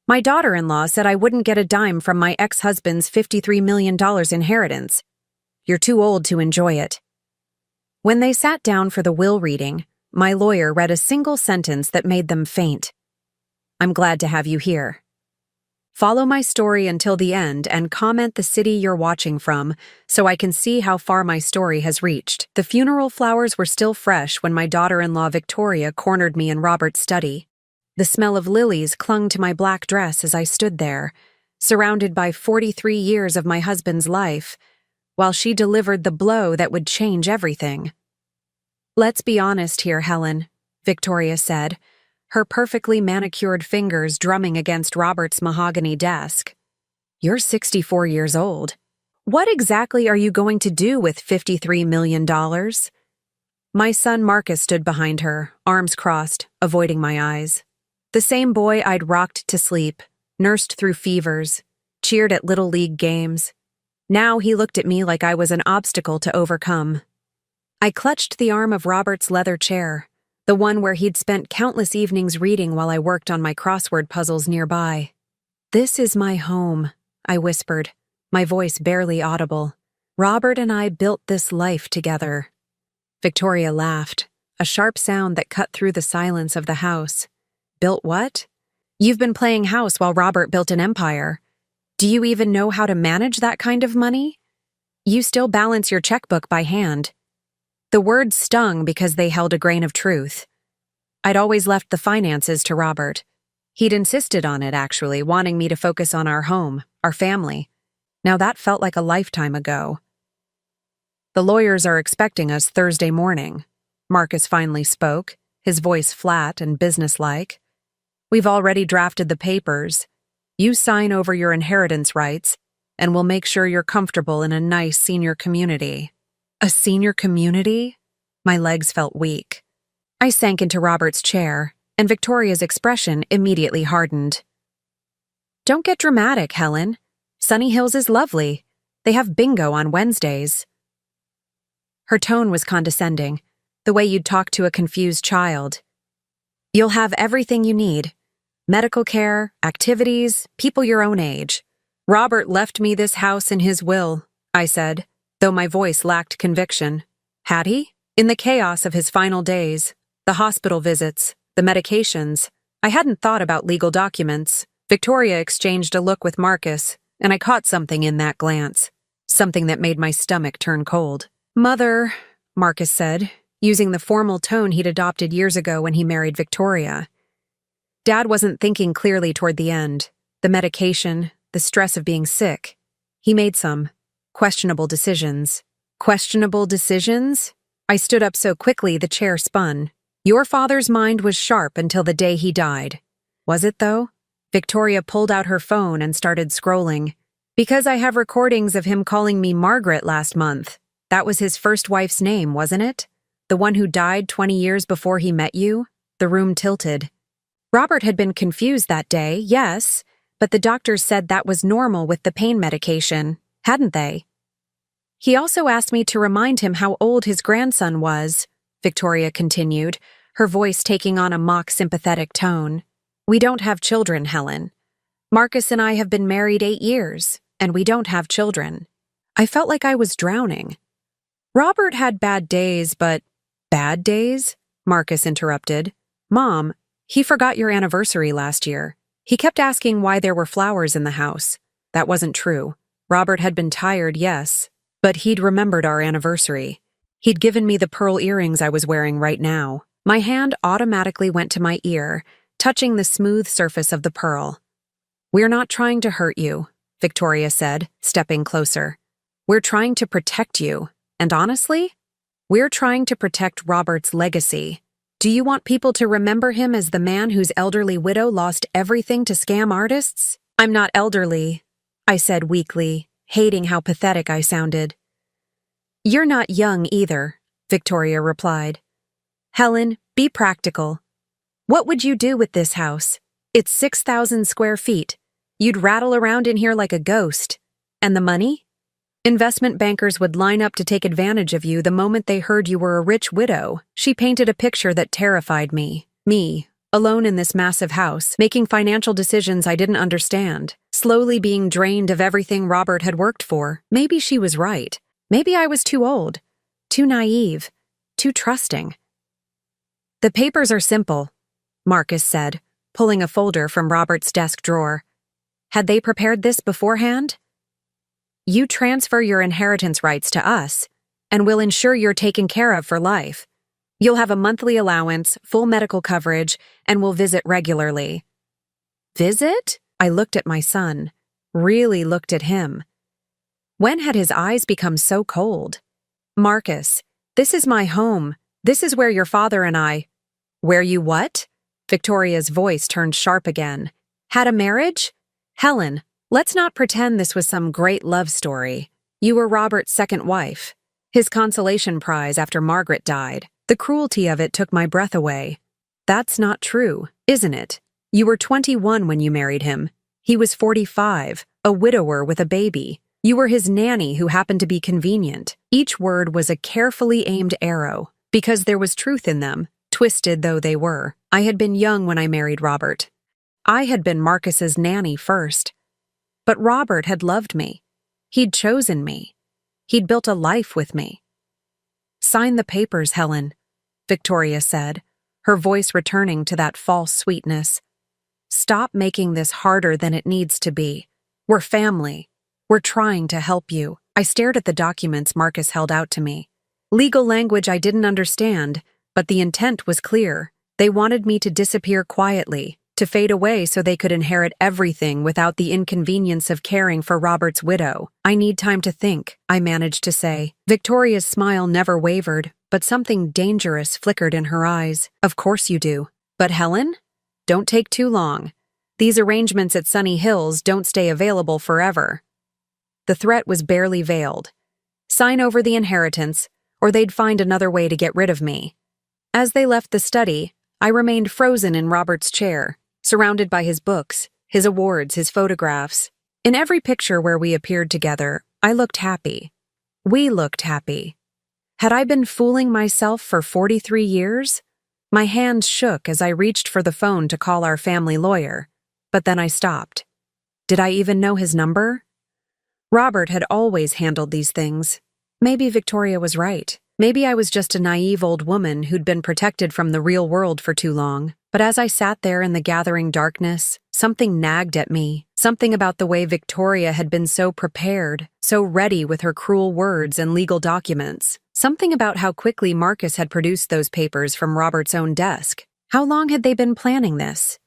My daughter-in-law said I wouldn't get a dime from my ex-husband's $53 million inheritance. You're too old to enjoy it. When they sat down for the will reading, my lawyer read a single sentence that made them faint. I'm glad to have you here. Follow my story until the end and comment the city you're watching from so I can see how far my story has reached. The funeral flowers were still fresh when my daughter-in-law Victoria cornered me in Robert's study. The smell of lilies clung to my black dress as I stood there, surrounded by 43 years of my husband's life, while she delivered the blow that would change everything. Let's be honest here, Helen, Victoria said, her perfectly manicured fingers drumming against Robert's mahogany desk. You're 64 years old. What exactly are you going to do with $53 million? My son Marcus stood behind her, arms crossed, avoiding my eyes. The same boy I'd rocked to sleep, nursed through fevers, cheered at Little League games. Now he looked at me like I was an obstacle to overcome. I clutched the arm of Robert's leather chair, the one where he'd spent countless evenings reading while I worked on my crossword puzzles nearby. This is my home, I whispered, my voice barely audible. Robert and I built this life together. Victoria laughed, a sharp sound that cut through the silence of the house. Built what? You've been playing house while Robert built an empire. Do you even know how to manage that kind of money? You still balance your checkbook by hand. The words stung because they held a grain of truth. I'd always left the finances to Robert. He'd insisted on it, actually, wanting me to focus on our home, our family. Now that felt like a lifetime ago. The lawyers are expecting us Thursday morning. Marcus finally spoke, his voice flat and businesslike. We've already drafted the papers. You sign over your inheritance rights, and we'll make sure you're comfortable in a nice senior community. A senior community? My legs felt weak. I sank into Robert's chair, and Victoria's expression immediately hardened. Don't get dramatic, Helen. Sunny Hills is lovely. They have bingo on Wednesdays. Her tone was condescending, the way you'd talk to a confused child. You'll have everything you need. Medical care, activities, people your own age. Robert left me this house in his will, I said, though my voice lacked conviction. Had he? In the chaos of his final days, the hospital visits, the medications, I hadn't thought about legal documents. Victoria exchanged a look with Marcus, and I caught something in that glance, something that made my stomach turn cold. Mother, Marcus said, using the formal tone he'd adopted years ago when he married Victoria. Dad wasn't thinking clearly toward the end. The medication, the stress of being sick. He made some questionable decisions. Questionable decisions? I stood up so quickly the chair spun. Your father's mind was sharp until the day he died. Was it, though? Victoria pulled out her phone and started scrolling. Because I have recordings of him calling me Margaret last month. That was his first wife's name, wasn't it? The one who died 20 years before he met you? The room tilted. Robert had been confused that day, yes, but the doctors said that was normal with the pain medication, hadn't they? He also asked me to remind him how old his grandson was, Victoria continued, her voice taking on a mock-sympathetic tone. We don't have children, Helen. Marcus and I have been married 8 years, and we don't have children. I felt like I was drowning. Robert had bad days, but... Bad days? Marcus interrupted. Mom, he forgot your anniversary last year. He kept asking why there were flowers in the house. That wasn't true. Robert had been tired, yes, but he'd remembered our anniversary. He'd given me the pearl earrings I was wearing right now. My hand automatically went to my ear, touching the smooth surface of the pearl. We're not trying to hurt you, Victoria said, stepping closer. We're trying to protect you, and honestly, we're trying to protect Robert's legacy. Do you want people to remember him as the man whose elderly widow lost everything to scam artists? I'm not elderly, I said weakly, hating how pathetic I sounded. You're not young either, Victoria replied. Helen, be practical. What would you do with this house? It's 6,000 square feet. You'd rattle around in here like a ghost. And the money? Investment bankers would line up to take advantage of you the moment they heard you were a rich widow. She painted a picture that terrified me. Me, alone in this massive house, making financial decisions I didn't understand, slowly being drained of everything Robert had worked for. Maybe she was right. Maybe I was too old, too naive, too trusting. "The papers are simple," Marcus said, pulling a folder from Robert's desk drawer. "Had they prepared this beforehand? You transfer your inheritance rights to us, and we'll ensure you're taken care of for life. You'll have a monthly allowance, full medical coverage, and we'll visit regularly." Visit? I looked at my son, really looked at him. When had his eyes become so cold? "Marcus, this is my home. This is where your father and I—" "Where you what?" Victoria's voice turned sharp again. "Had a marriage? Helen, let's not pretend this was some great love story. You were Robert's second wife, his consolation prize after Margaret died. The cruelty of it took my breath away." "That's not true, isn't it? You were 21 when you married him. He was 45, a widower with a baby. You were his nanny who happened to be convenient." Each word was a carefully aimed arrow, because there was truth in them, twisted though they were. I had been young when I married Robert. I had been Marcus's nanny first. But Robert had loved me. He'd chosen me. He'd built a life with me. "Sign the papers, Helen," Victoria said, her voice returning to that false sweetness. "Stop making this harder than it needs to be. We're family. We're trying to help you." I stared at the documents Marcus held out to me. Legal language I didn't understand, but the intent was clear. They wanted me to disappear quietly, to fade away so they could inherit everything without the inconvenience of caring for Robert's widow. "I need time to think," I managed to say. Victoria's smile never wavered, but something dangerous flickered in her eyes. "Of course you do. But Helen? Don't take too long. These arrangements at Sunny Hills don't stay available forever." The threat was barely veiled. Sign over the inheritance, or they'd find another way to get rid of me. As they left the study, I remained frozen in Robert's chair, surrounded by his books, his awards, his photographs. In every picture where we appeared together, I looked happy. We looked happy. Had I been fooling myself for 43 years? My hands shook as I reached for the phone to call our family lawyer, but then I stopped. Did I even know his number? Robert had always handled these things. Maybe Victoria was right. Maybe I was just a naive old woman who'd been protected from the real world for too long. But as I sat there in the gathering darkness, something nagged at me. Something about the way Victoria had been so prepared, so ready with her cruel words and legal documents. Something about how quickly Marcus had produced those papers from Robert's own desk. How long had they been planning this?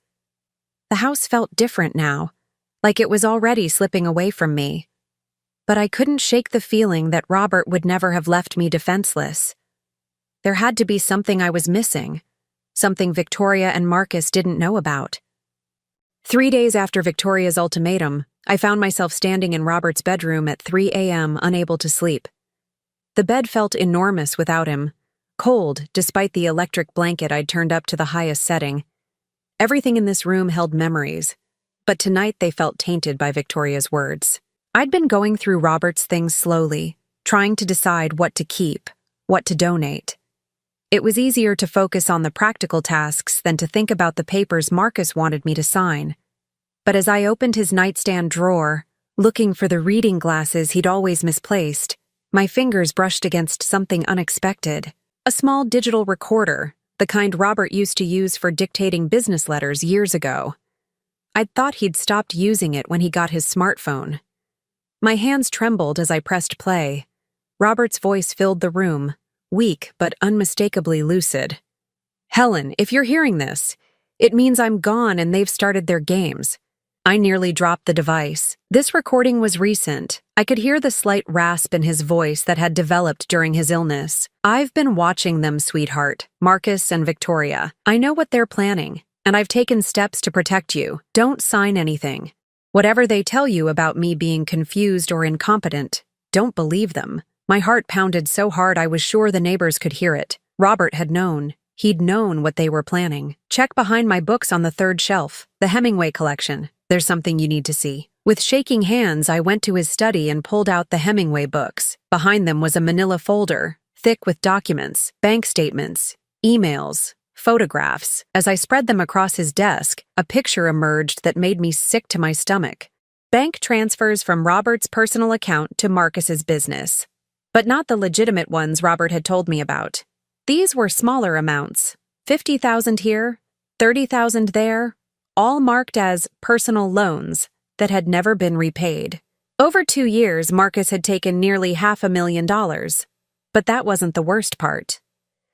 The house felt different now, like it was already slipping away from me. But I couldn't shake the feeling that Robert would never have left me defenseless. There had to be something I was missing, something Victoria and Marcus didn't know about. 3 days after Victoria's ultimatum, I found myself standing in Robert's bedroom at 3 a.m., unable to sleep. The bed felt enormous without him, cold despite the electric blanket I'd turned up to the highest setting. Everything in this room held memories, but tonight they felt tainted by Victoria's words. I'd been going through Robert's things slowly, trying to decide what to keep, what to donate. It was easier to focus on the practical tasks than to think about the papers Marcus wanted me to sign. But as I opened his nightstand drawer, looking for the reading glasses he'd always misplaced, my fingers brushed against something unexpected. A small digital recorder, the kind Robert used to use for dictating business letters years ago. I'd thought he'd stopped using it when he got his smartphone. My hands trembled as I pressed play. Robert's voice filled the room, weak but unmistakably lucid. "Helen, if you're hearing this, it means I'm gone and they've started their games." I nearly dropped the device. This recording was recent. I could hear the slight rasp in his voice that had developed during his illness. "I've been watching them, sweetheart, Marcus and Victoria. I know what they're planning, and I've taken steps to protect you. Don't sign anything. Whatever they tell you about me being confused or incompetent, don't believe them." My heart pounded so hard I was sure the neighbors could hear it. Robert had known. He'd known what they were planning. "Check behind my books on the third shelf, the Hemingway collection. There's something you need to see." With shaking hands, I went to his study and pulled out the Hemingway books. Behind them was a manila folder, thick with documents, bank statements, emails, Photographs. As I spread them across his desk, a picture emerged that made me sick to my stomach. Bank transfers from Robert's personal account to Marcus's business. But not the legitimate ones Robert had told me about. These were smaller amounts. 50,000 here, 30,000 there, all marked as personal loans that had never been repaid. Over 2 years, Marcus had taken nearly $500,000. But that wasn't the worst part.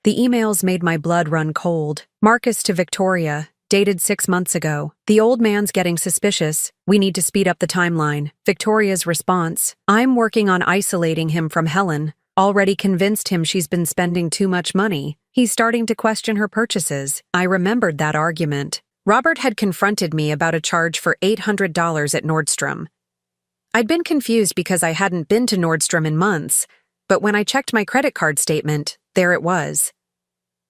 The emails made my blood run cold. Marcus to Victoria, dated 6 months ago. The old man's getting suspicious. We need to speed up the timeline. Victoria's response: I'm working on isolating him from Helen. Already convinced him she's been spending too much money. He's starting to question her purchases. I remembered that argument. Robert had confronted me about a charge for $800 at Nordstrom. I'd been confused because I hadn't been to Nordstrom in months, but when I checked my credit card statement, there it was.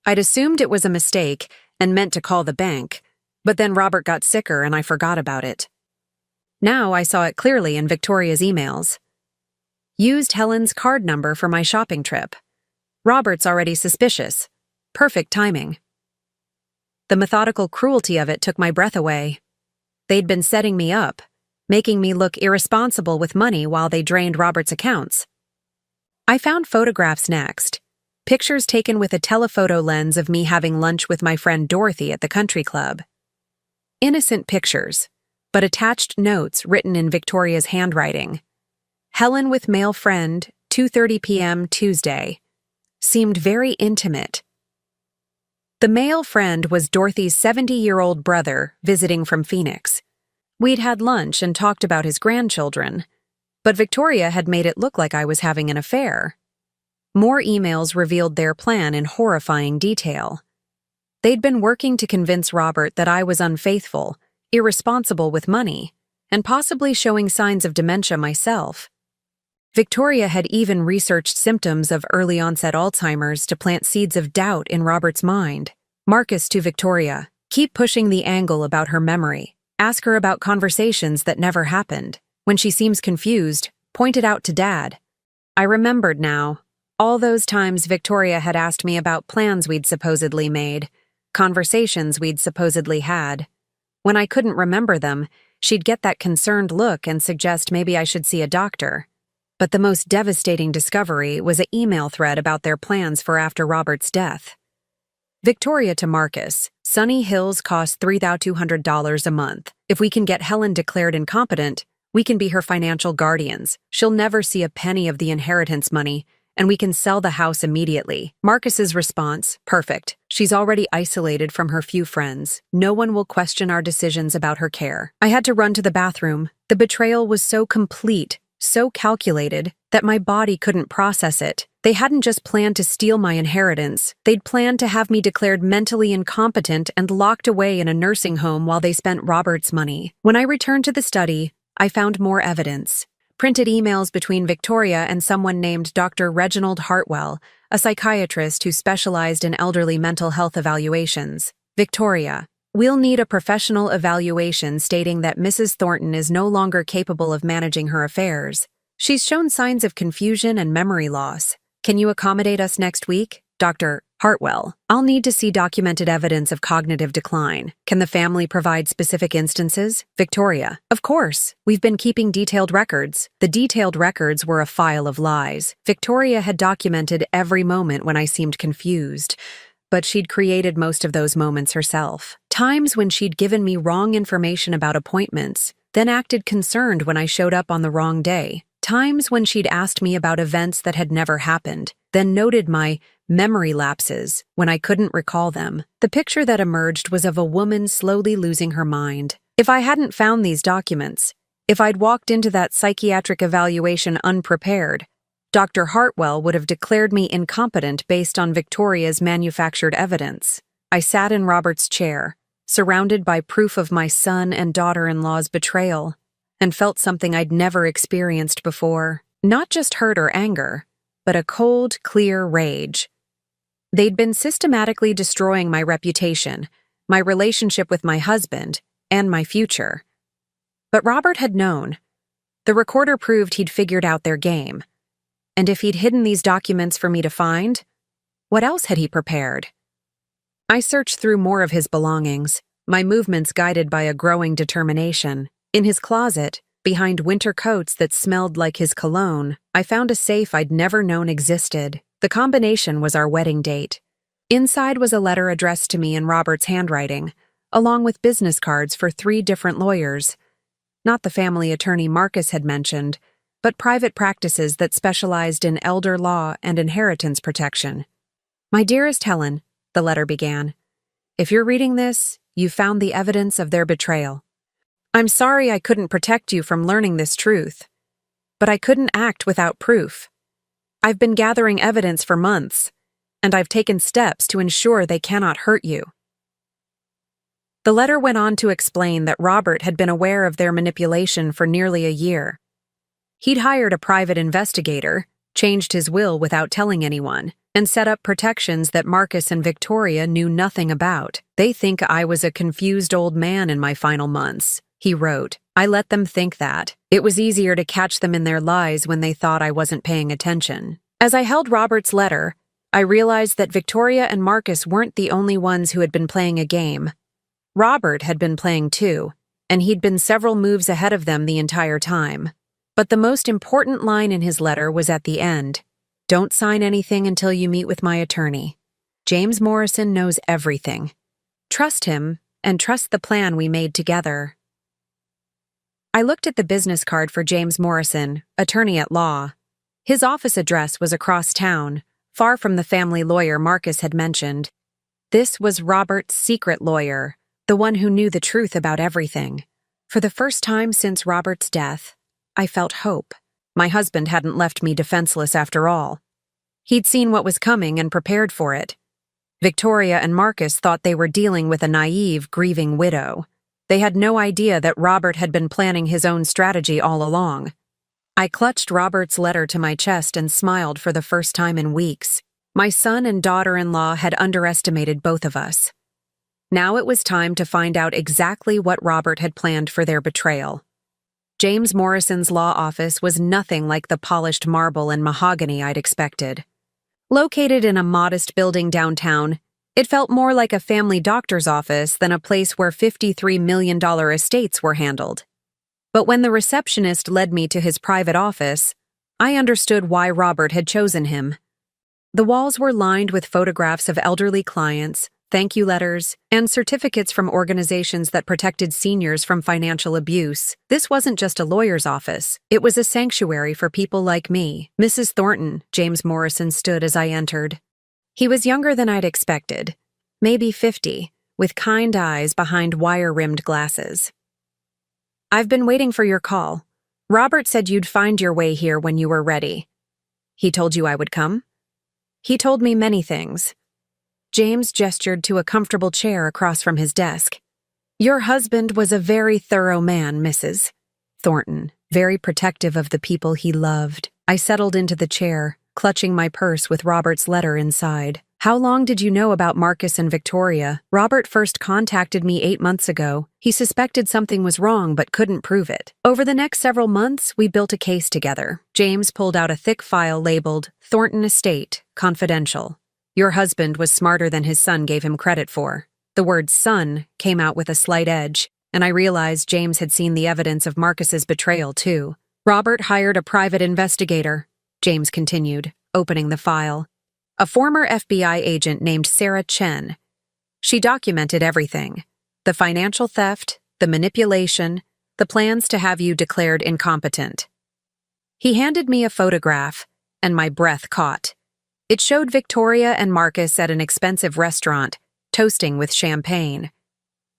I'd assumed it was a mistake and meant to call the bank, but then Robert got sicker and I forgot about it. Now I saw it clearly in Victoria's emails. Used Helen's card number for my shopping trip. Robert's already suspicious. Perfect timing. The methodical cruelty of it took my breath away. They'd been setting me up, making me look irresponsible with money while they drained Robert's accounts. I found photographs next. Pictures taken with a telephoto lens of me having lunch with my friend Dorothy at the country club. Innocent pictures, but attached notes written in Victoria's handwriting. Helen with male friend, 2:30 p.m. Tuesday. Seemed very intimate. The male friend was Dorothy's 70-year-old brother visiting from Phoenix. We'd had lunch and talked about his grandchildren, but Victoria had made it look like I was having an affair. More emails revealed their plan in horrifying detail. They'd been working to convince Robert that I was unfaithful, irresponsible with money, and possibly showing signs of dementia myself. Victoria had even researched symptoms of early-onset Alzheimer's to plant seeds of doubt in Robert's mind. Marcus to Victoria: keep pushing the angle about her memory. Ask her about conversations that never happened. When she seems confused, point it out to Dad. I remembered now. All those times Victoria had asked me about plans we'd supposedly made, conversations we'd supposedly had. When I couldn't remember them, she'd get that concerned look and suggest maybe I should see a doctor. But the most devastating discovery was an email thread about their plans for after Robert's death. Victoria to Marcus: Sunny Hills costs $3,200 a month. If we can get Helen declared incompetent, we can be her financial guardians. She'll never see a penny of the inheritance money, and we can sell the house immediately. Marcus's response: perfect. She's already isolated from her few friends. No one will question our decisions about her care. I had to run to the bathroom. The betrayal was so complete, so calculated, that my body couldn't process it. They hadn't just planned to steal my inheritance. They'd planned to have me declared mentally incompetent and locked away in a nursing home while they spent Robert's money. When I returned to the study, I found more evidence. Printed emails between Victoria and someone named Dr. Reginald Hartwell, a psychiatrist who specialized in elderly mental health evaluations. Victoria: we'll need a professional evaluation stating that Mrs. Thornton is no longer capable of managing her affairs. She's shown signs of confusion and memory loss. Can you accommodate us next week? Dr. Hartwell: I'll need to see documented evidence of cognitive decline. Can the family provide specific instances? Victoria: of course. We've been keeping detailed records. The detailed records were a file of lies. Victoria had documented every moment when I seemed confused, but she'd created most of those moments herself. Times when she'd given me wrong information about appointments, then acted concerned when I showed up on the wrong day. Times when she'd asked me about events that had never happened, then noted my memory lapses when I couldn't recall them. The picture that emerged was of a woman slowly losing her mind. If I hadn't found these documents, if I'd walked into that psychiatric evaluation unprepared, Dr. Hartwell would have declared me incompetent based on Victoria's manufactured evidence. I sat in Robert's chair, surrounded by proof of my son and daughter-in-law's betrayal, and felt something I'd never experienced before. Not just hurt or anger, but a cold, clear rage. They'd been systematically destroying my reputation, my relationship with my husband, and my future. But Robert had known. The recorder proved he'd figured out their game. And if he'd hidden these documents for me to find, what else had he prepared? I searched through more of his belongings, my movements guided by a growing determination. In his closet, behind winter coats that smelled like his cologne, I found a safe I'd never known existed. The combination was our wedding date. Inside was a letter addressed to me in Robert's handwriting, along with business cards for 3 different lawyers. Not the family attorney Marcus had mentioned, but private practices that specialized in elder law and inheritance protection. "My dearest Helen," the letter began, "if you're reading this, you found the evidence of their betrayal. I'm sorry I couldn't protect you from learning this truth, but I couldn't act without proof. I've been gathering evidence for months, and I've taken steps to ensure they cannot hurt you." The letter went on to explain that Robert had been aware of their manipulation for nearly a year. He'd hired a private investigator, changed his will without telling anyone, and set up protections that Marcus and Victoria knew nothing about. "They think I was a confused old man in my final months," he wrote. "I let them think that. It was easier to catch them in their lies when they thought I wasn't paying attention." As I held Robert's letter, I realized that Victoria and Marcus weren't the only ones who had been playing a game. Robert had been playing too, and he'd been several moves ahead of them the entire time. But the most important line in his letter was at the end. "Don't sign anything until you meet with my attorney. James Morrison knows everything. Trust him, and trust the plan we made together." I looked at the business card for James Morrison, attorney at law. His office address was across town, far from the family lawyer Marcus had mentioned. This was Robert's secret lawyer, the one who knew the truth about everything. For the first time since Robert's death, I felt hope. My husband hadn't left me defenseless after all. He'd seen what was coming and prepared for it. Victoria and Marcus thought they were dealing with a naive, grieving widow. They had no idea that Robert had been planning his own strategy all along. I clutched Robert's letter to my chest and smiled for the first time in weeks. My son and daughter-in-law had underestimated both of us. Now it was time to find out exactly what Robert had planned for their betrayal. James Morrison's law office was nothing like the polished marble and mahogany I'd expected. Located in a modest building downtown, it felt more like a family doctor's office than a place where $53 million estates were handled. But when the receptionist led me to his private office, I understood why Robert had chosen him. The walls were lined with photographs of elderly clients, thank you letters, and certificates from organizations that protected seniors from financial abuse. This wasn't just a lawyer's office. It was a sanctuary for people like me. "Mrs. Thornton," James Morrison stood as I entered. He was younger than I'd expected, maybe 50, with kind eyes behind wire-rimmed glasses. "I've been waiting for your call. Robert said you'd find your way here when you were ready." "He told you I would come?" "He told me many things." James gestured to a comfortable chair across from his desk. "Your husband was a very thorough man, Mrs. Thornton, very protective of the people he loved." I settled into the chair, clutching my purse with Robert's letter inside. "How long did you know about Marcus and Victoria?" "Robert first contacted me 8 months ago. He suspected something was wrong but couldn't prove it. Over the next several months, we built a case together." James pulled out a thick file labeled Thornton Estate, Confidential. "Your husband was smarter than his son gave him credit for." The word son came out with a slight edge, and I realized James had seen the evidence of Marcus's betrayal too. "Robert hired a private investigator," James continued, opening the file. "A former FBI agent named Sarah Chen. She documented everything. The financial theft, the manipulation, the plans to have you declared incompetent." He handed me a photograph, and my breath caught. It showed Victoria and Marcus at an expensive restaurant, toasting with champagne.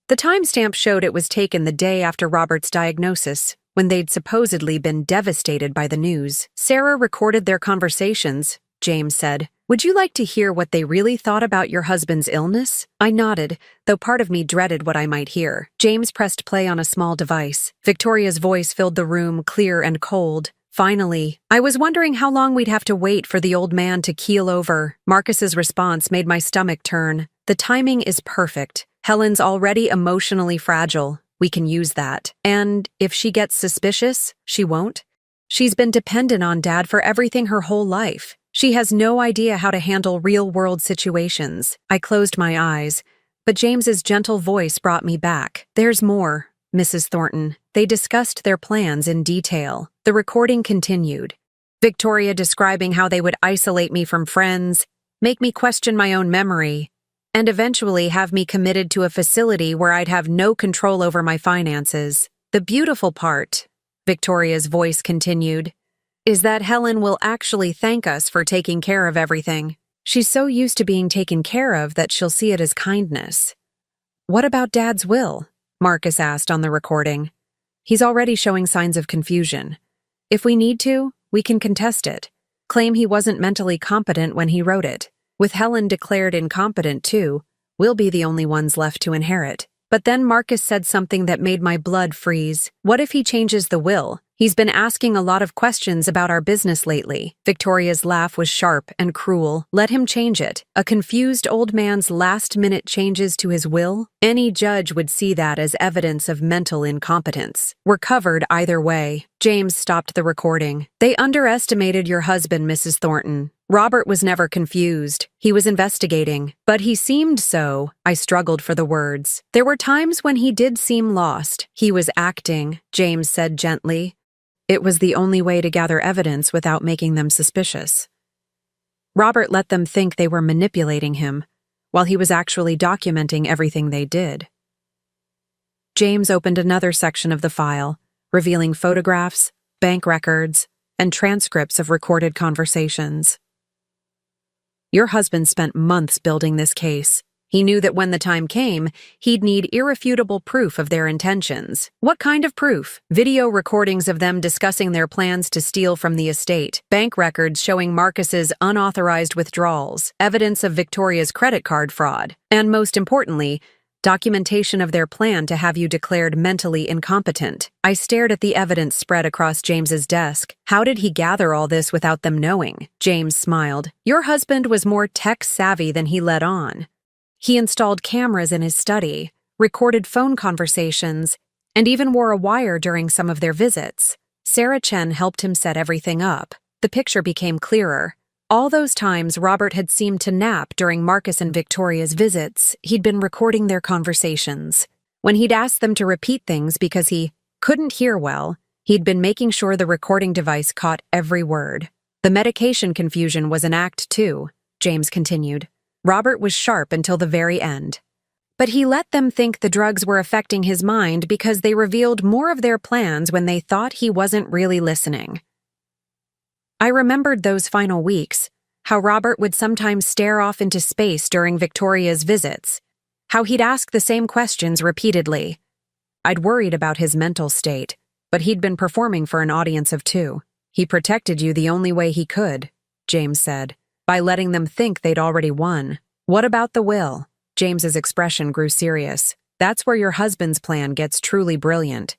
The timestamp showed it was taken the day after Robert's diagnosis, when they'd supposedly been devastated by the news. "Sarah recorded their conversations," James said. "Would you like to hear what they really thought about your husband's illness?" I nodded, though part of me dreaded what I might hear. James pressed play on a small device. Victoria's voice filled the room, clear and cold. "Finally, I was wondering how long we'd have to wait for the old man to keel over." Marcus's response made my stomach turn. "The timing is perfect. Helen's already emotionally fragile. We can use that. And if she gets suspicious, she won't. She's been dependent on Dad for everything her whole life. She has no idea how to handle real-world situations. I closed my eyes, but James's gentle voice brought me back. There's more, Mrs. Thornton. They discussed their plans in detail. The recording continued. Victoria describing how they would isolate me from friends, make me question my own memory, and eventually have me committed to a facility where I'd have no control over my finances. The beautiful part, Victoria's voice continued, is that Helen will actually thank us for taking care of everything. She's so used to being taken care of that she'll see it as kindness. What about Dad's will? Marcus asked on the recording. He's already showing signs of confusion. If we need to, we can contest it. Claim he wasn't mentally competent when he wrote it. With Helen declared incompetent too, we'll be the only ones left to inherit. But then Marcus said something that made my blood freeze. What if he changes the will? He's been asking a lot of questions about our business lately. Victoria's laugh was sharp and cruel. Let him change it. A confused old man's last-minute changes to his will? Any judge would see that as evidence of mental incompetence. We're covered either way. James stopped the recording. They underestimated your husband, Mrs. Thornton. Robert was never confused. He was investigating. But he seemed so. I struggled for the words. There were times when he did seem lost. He was acting, James said gently. It was the only way to gather evidence without making them suspicious. Robert let them think they were manipulating him, while he was actually documenting everything they did. James opened another section of the file, revealing photographs, bank records, and transcripts of recorded conversations. Your husband spent months building this case. He knew that when the time came, he'd need irrefutable proof of their intentions. What kind of proof? Video recordings of them discussing their plans to steal from the estate, bank records showing Marcus's unauthorized withdrawals, evidence of Victoria's credit card fraud, and most importantly, documentation of their plan to have you declared mentally incompetent. I stared at the evidence spread across James's desk. How did he gather all this without them knowing? James smiled. Your husband was more tech-savvy than he let on. He installed cameras in his study, recorded phone conversations, and even wore a wire during some of their visits. Sarah Chen helped him set everything up. The picture became clearer. All those times Robert had seemed to nap during Marcus and Victoria's visits, he'd been recording their conversations. When he'd asked them to repeat things because he couldn't hear well, he'd been making sure the recording device caught every word. The medication confusion was an act too, James continued. Robert was sharp until the very end. But he let them think the drugs were affecting his mind because they revealed more of their plans when they thought he wasn't really listening. I remembered those final weeks, how Robert would sometimes stare off into space during Victoria's visits, how he'd ask the same questions repeatedly. I'd worried about his mental state, but he'd been performing for an audience of 2. He protected you the only way he could, James said, by letting them think they'd already won. What about the will? James's expression grew serious. That's where your husband's plan gets truly brilliant.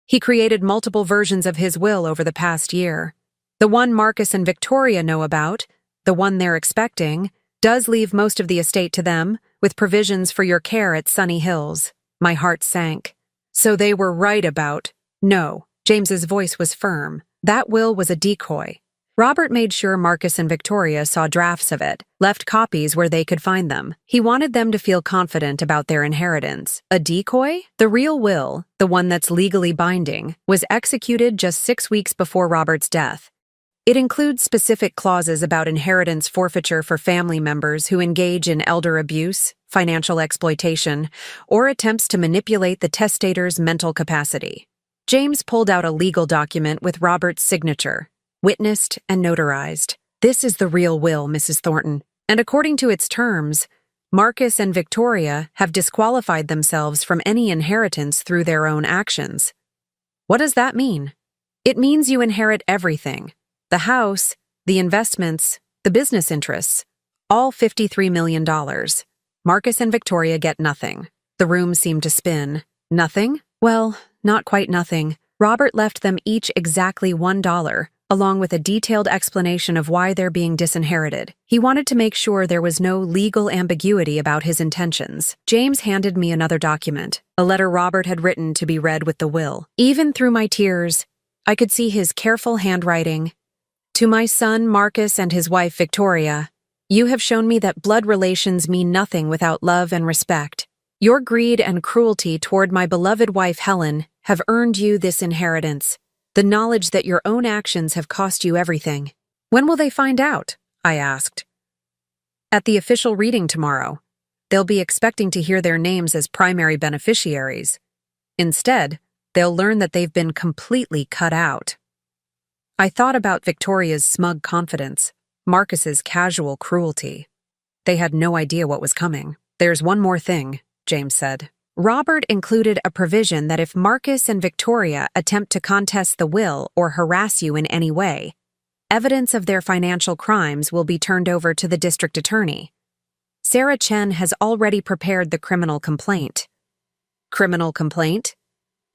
He created multiple versions of his will over the past year. The one Marcus and Victoria know about, the one they're expecting, does leave most of the estate to them, with provisions for your care at Sunny Hills. My heart sank. So they were right about... No, James's voice was firm. That will was a decoy. Robert made sure Marcus and Victoria saw drafts of it, left copies where they could find them. He wanted them to feel confident about their inheritance. A decoy? The real will, the one that's legally binding, was executed just 6 weeks before Robert's death. It includes specific clauses about inheritance forfeiture for family members who engage in elder abuse, financial exploitation, or attempts to manipulate the testator's mental capacity. James pulled out a legal document with Robert's signature, witnessed and notarized. This is the real will, Mrs. Thornton, and according to its terms, Marcus and Victoria have disqualified themselves from any inheritance through their own actions. What does that mean? It means you inherit everything. The house, the investments, the business interests, all $53 million. Marcus and Victoria get nothing. The room seemed to spin. Nothing? Well, not quite nothing. Robert left them each exactly $1, along with a detailed explanation of why they're being disinherited. He wanted to make sure there was no legal ambiguity about his intentions. James handed me another document, a letter Robert had written to be read with the will. Even through my tears, I could see his careful handwriting. To my son, Marcus, and his wife, Victoria, you have shown me that blood relations mean nothing without love and respect. Your greed and cruelty toward my beloved wife, Helen, have earned you this inheritance, the knowledge that your own actions have cost you everything. When will they find out? I asked. At the official reading tomorrow. They'll be expecting to hear their names as primary beneficiaries. Instead, they'll learn that they've been completely cut out. I thought about Victoria's smug confidence, Marcus's casual cruelty. They had no idea what was coming. There's one more thing, James said. Robert included a provision that if Marcus and Victoria attempt to contest the will or harass you in any way, evidence of their financial crimes will be turned over to the district attorney. Sarah Chen has already prepared the criminal complaint. Criminal complaint?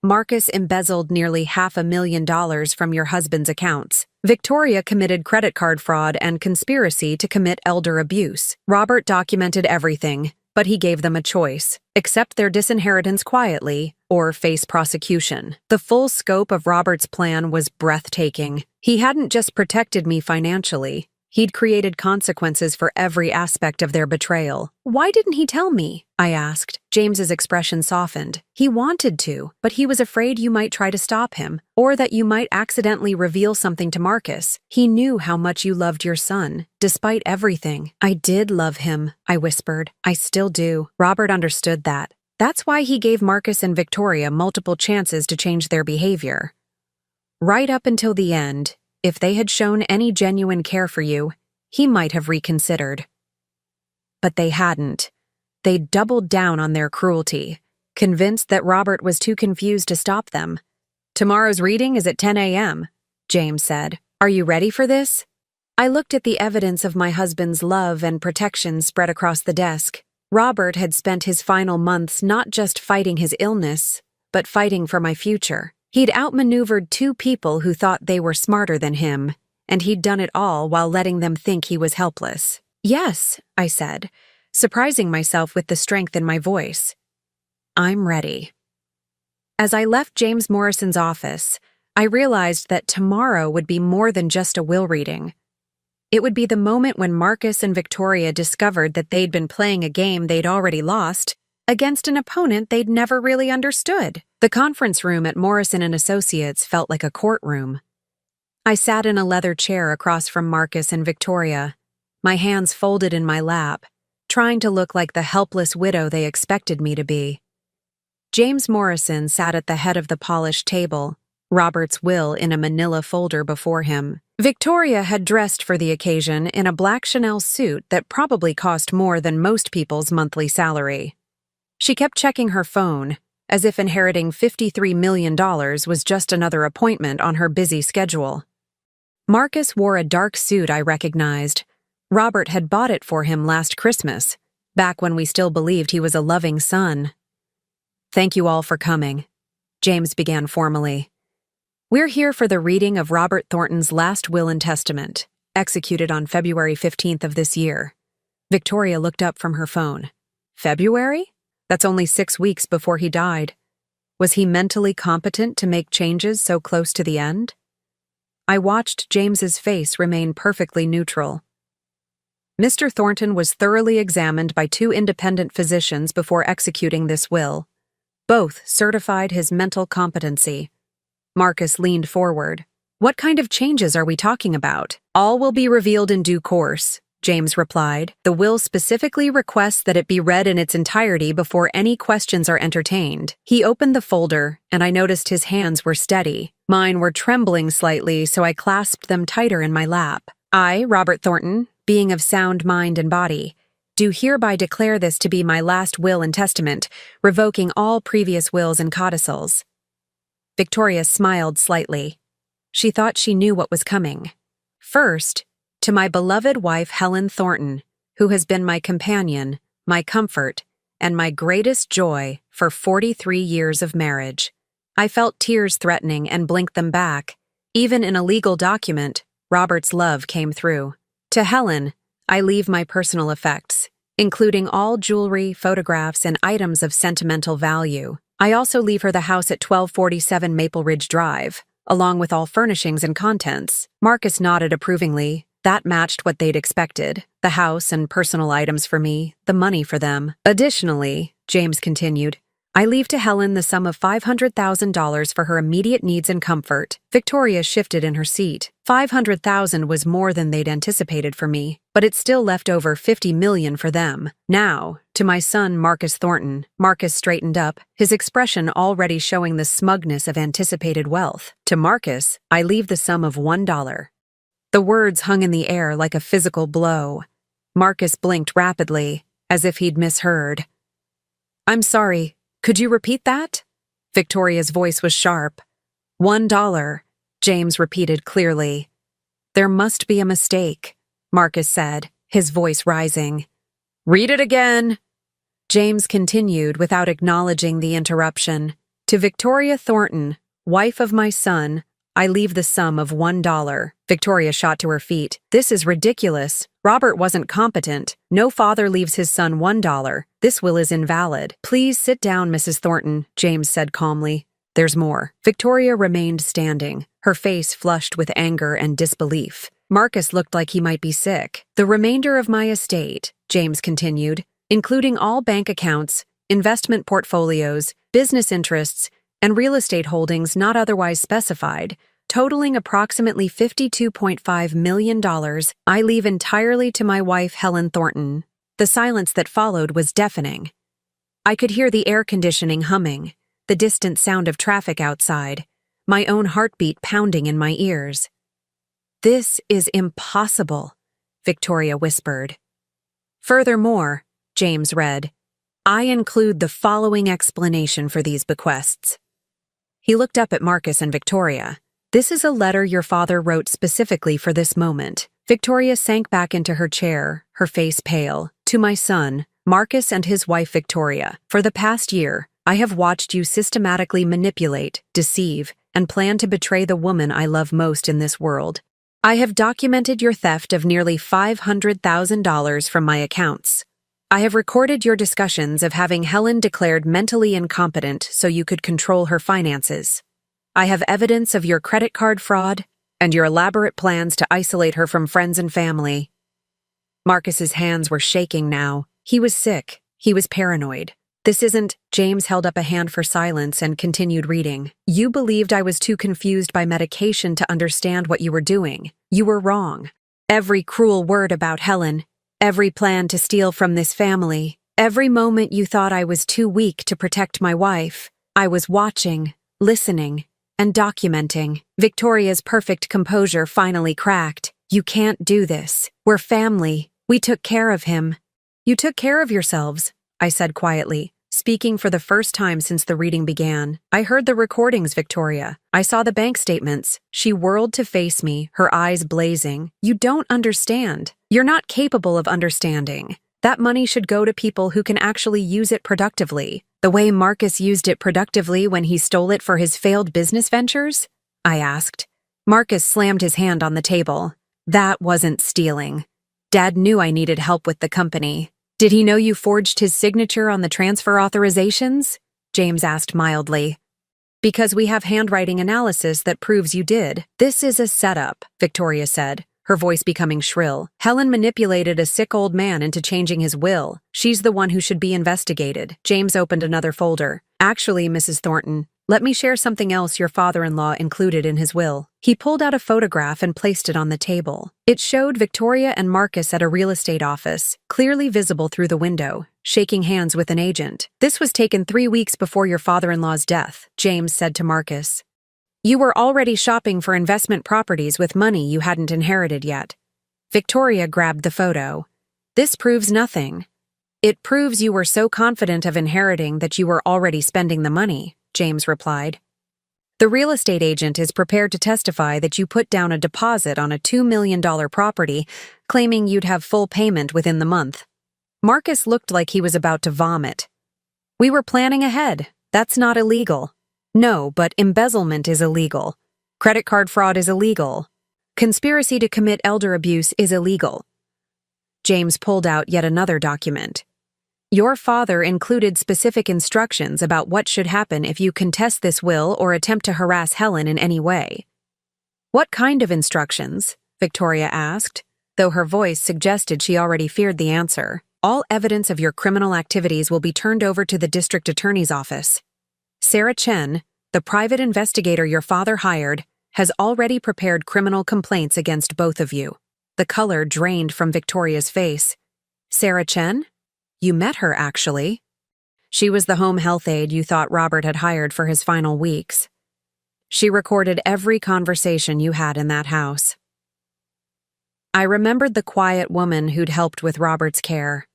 Marcus embezzled nearly $500,000 from your husband's accounts. Victoria committed credit card fraud and conspiracy to commit elder abuse. Robert documented everything, but he gave them a choice: accept their disinheritance quietly or face prosecution. The full scope of Robert's plan was breathtaking. He hadn't just protected me financially. He'd created consequences for every aspect of their betrayal. Why didn't he tell me? I asked. James's expression softened. He wanted to, but he was afraid you might try to stop him, or that you might accidentally reveal something to Marcus. He knew how much you loved your son, despite everything. I did love him, I whispered. I still do. Robert understood that. That's why he gave Marcus and Victoria multiple chances to change their behavior. Right up until the end, if they had shown any genuine care for you, he might have reconsidered. But they hadn't. They doubled down on their cruelty, convinced that Robert was too confused to stop them. Tomorrow's reading is at 10 a.m., James said. Are you ready for this? I looked at the evidence of my husband's love and protection spread across the desk. Robert had spent his final months not just fighting his illness, but fighting for my future. He'd outmaneuvered two people who thought they were smarter than him, and he'd done it all while letting them think he was helpless. Yes, I said, surprising myself with the strength in my voice. I'm ready. As I left James Morrison's office, I realized that tomorrow would be more than just a will reading. It would be the moment when Marcus and Victoria discovered that they'd been playing a game they'd already lost against an opponent they'd never really understood. The conference room at Morrison & Associates felt like a courtroom. I sat in a leather chair across from Marcus and Victoria, my hands folded in my lap, trying to look like the helpless widow they expected me to be. James Morrison sat at the head of the polished table, Robert's will in a manila folder before him. Victoria had dressed for the occasion in a black Chanel suit that probably cost more than most people's monthly salary. She kept checking her phone, as if inheriting $53 million was just another appointment on her busy schedule. Marcus wore a dark suit I recognized. Robert had bought it for him last Christmas, back when we still believed he was a loving son. Thank you all for coming, James began formally. We're here for the reading of Robert Thornton's last will and testament, executed on February 15th of this year. Victoria looked up from her phone. February? That's only 6 weeks before he died. Was he mentally competent to make changes so close to the end? I watched James's face remain perfectly neutral. Mr. Thornton was thoroughly examined by 2 independent physicians before executing this will. Both certified his mental competency. Marcus leaned forward. What kind of changes are we talking about? All will be revealed in due course, James replied. The will specifically requests that it be read in its entirety before any questions are entertained. He opened the folder, and I noticed his hands were steady. Mine were trembling slightly, so I clasped them tighter in my lap. I, Robert Thornton, being of sound mind and body, do hereby declare this to be my last will and testament, revoking all previous wills and codicils. Victoria smiled slightly. She thought she knew what was coming. First, to my beloved wife Helen Thornton, who has been my companion, my comfort, and my greatest joy for 43 years of marriage. I felt tears threatening and blinked them back. Even in a legal document, Robert's love came through. To Helen, I leave my personal effects, including all jewelry, photographs, and items of sentimental value. I also leave her the house at 1247 Maple Ridge Drive, along with all furnishings and contents. Marcus nodded approvingly. That matched what they'd expected. The house and personal items for me, the money for them. Additionally, James continued, I leave to Helen the sum of $500,000 for her immediate needs and comfort. Victoria shifted in her seat. $500,000 was more than they'd anticipated for me, but it still left over $50 million for them. Now, to my son Marcus Thornton. Marcus straightened up, his expression already showing the smugness of anticipated wealth. To Marcus, I leave the sum of $1. The words hung in the air like a physical blow. Marcus blinked rapidly, as if he'd misheard. I'm sorry. Could you repeat that? Victoria's voice was sharp. $1, James repeated clearly. There must be a mistake, Marcus said, his voice rising. Read it again. James continued without acknowledging the interruption. To Victoria Thornton, wife of my son, I leave the sum of $1. Victoria shot to her feet. This is ridiculous. Robert wasn't competent. No father leaves his son $1. This will is invalid. Please sit down, Mrs. Thornton, James said calmly. There's more. Victoria remained standing, her face flushed with anger and disbelief. Marcus looked like he might be sick. The remainder of my estate, James continued, including all bank accounts, investment portfolios, business interests, and real estate holdings not otherwise specified, totaling approximately $52.5 million, I leave entirely to my wife Helen Thornton. The silence that followed was deafening. I could hear the air conditioning humming, the distant sound of traffic outside, my own heartbeat pounding in my ears. This is impossible, Victoria whispered. Furthermore, James read, I include the following explanation for these bequests. He looked up at Marcus and Victoria. This is a letter your father wrote specifically for this moment. Victoria sank back into her chair, her face pale. To my son, Marcus and his wife Victoria, for the past year, I have watched you systematically manipulate, deceive, and plan to betray the woman I love most in this world. I have documented your theft of nearly $500,000 from my accounts. I have recorded your discussions of having Helen declared mentally incompetent so you could control her finances. I have evidence of your credit card fraud and your elaborate plans to isolate her from friends and family. Marcus's hands were shaking now. He was sick. He was paranoid. This isn't— James held up a hand for silence and continued reading. You believed I was too confused by medication to understand what you were doing. You were wrong. Every cruel word about Helen, every plan to steal from this family, every moment you thought I was too weak to protect my wife, I was watching, listening, and documenting. Victoria's perfect composure finally cracked. You can't do this. We're family. We took care of him. You took care of yourselves, I said quietly, speaking for the first time since the reading began. I heard the recordings, Victoria. I saw the bank statements. She whirled to face me, her eyes blazing. You don't understand. You're not capable of understanding. That money should go to people who can actually use it productively. The way Marcus used it productively when he stole it for his failed business ventures? I asked. Marcus slammed his hand on the table. That wasn't stealing. Dad knew I needed help with the company. Did he know you forged his signature on the transfer authorizations? James asked mildly. Because we have handwriting analysis that proves you did. This is a setup, Victoria said, her voice becoming shrill. Helen manipulated a sick old man into changing his will. She's the one who should be investigated. James opened another folder. Actually, Mrs. Thornton, let me share something else your father-in-law included in his will. He pulled out a photograph and placed it on the table. It showed Victoria and Marcus at a real estate office, clearly visible through the window, shaking hands with an agent. This was taken 3 weeks before your father-in-law's death, James said to Marcus. You were already shopping for investment properties with money you hadn't inherited yet. Victoria grabbed the photo. This proves nothing. It proves you were so confident of inheriting that you were already spending the money, James replied. The real estate agent is prepared to testify that you put down a deposit on a $2 million property, claiming you'd have full payment within the month. Marcus looked like he was about to vomit. We were planning ahead. That's not illegal. No, but embezzlement is illegal. Credit card fraud is illegal. Conspiracy to commit elder abuse is illegal. James pulled out yet another document. Your father included specific instructions about what should happen if you contest this will or attempt to harass Helen in any way. What kind of instructions? Victoria asked, though her voice suggested she already feared the answer. All evidence of your criminal activities will be turned over to the district attorney's office. Sarah Chen, the private investigator your father hired, has already prepared criminal complaints against both of you. The color drained from Victoria's face. Sarah Chen? You met her, actually. She was the home health aide you thought Robert had hired for his final weeks. She recorded every conversation you had in that house. I remembered the quiet woman who'd helped with Robert's care.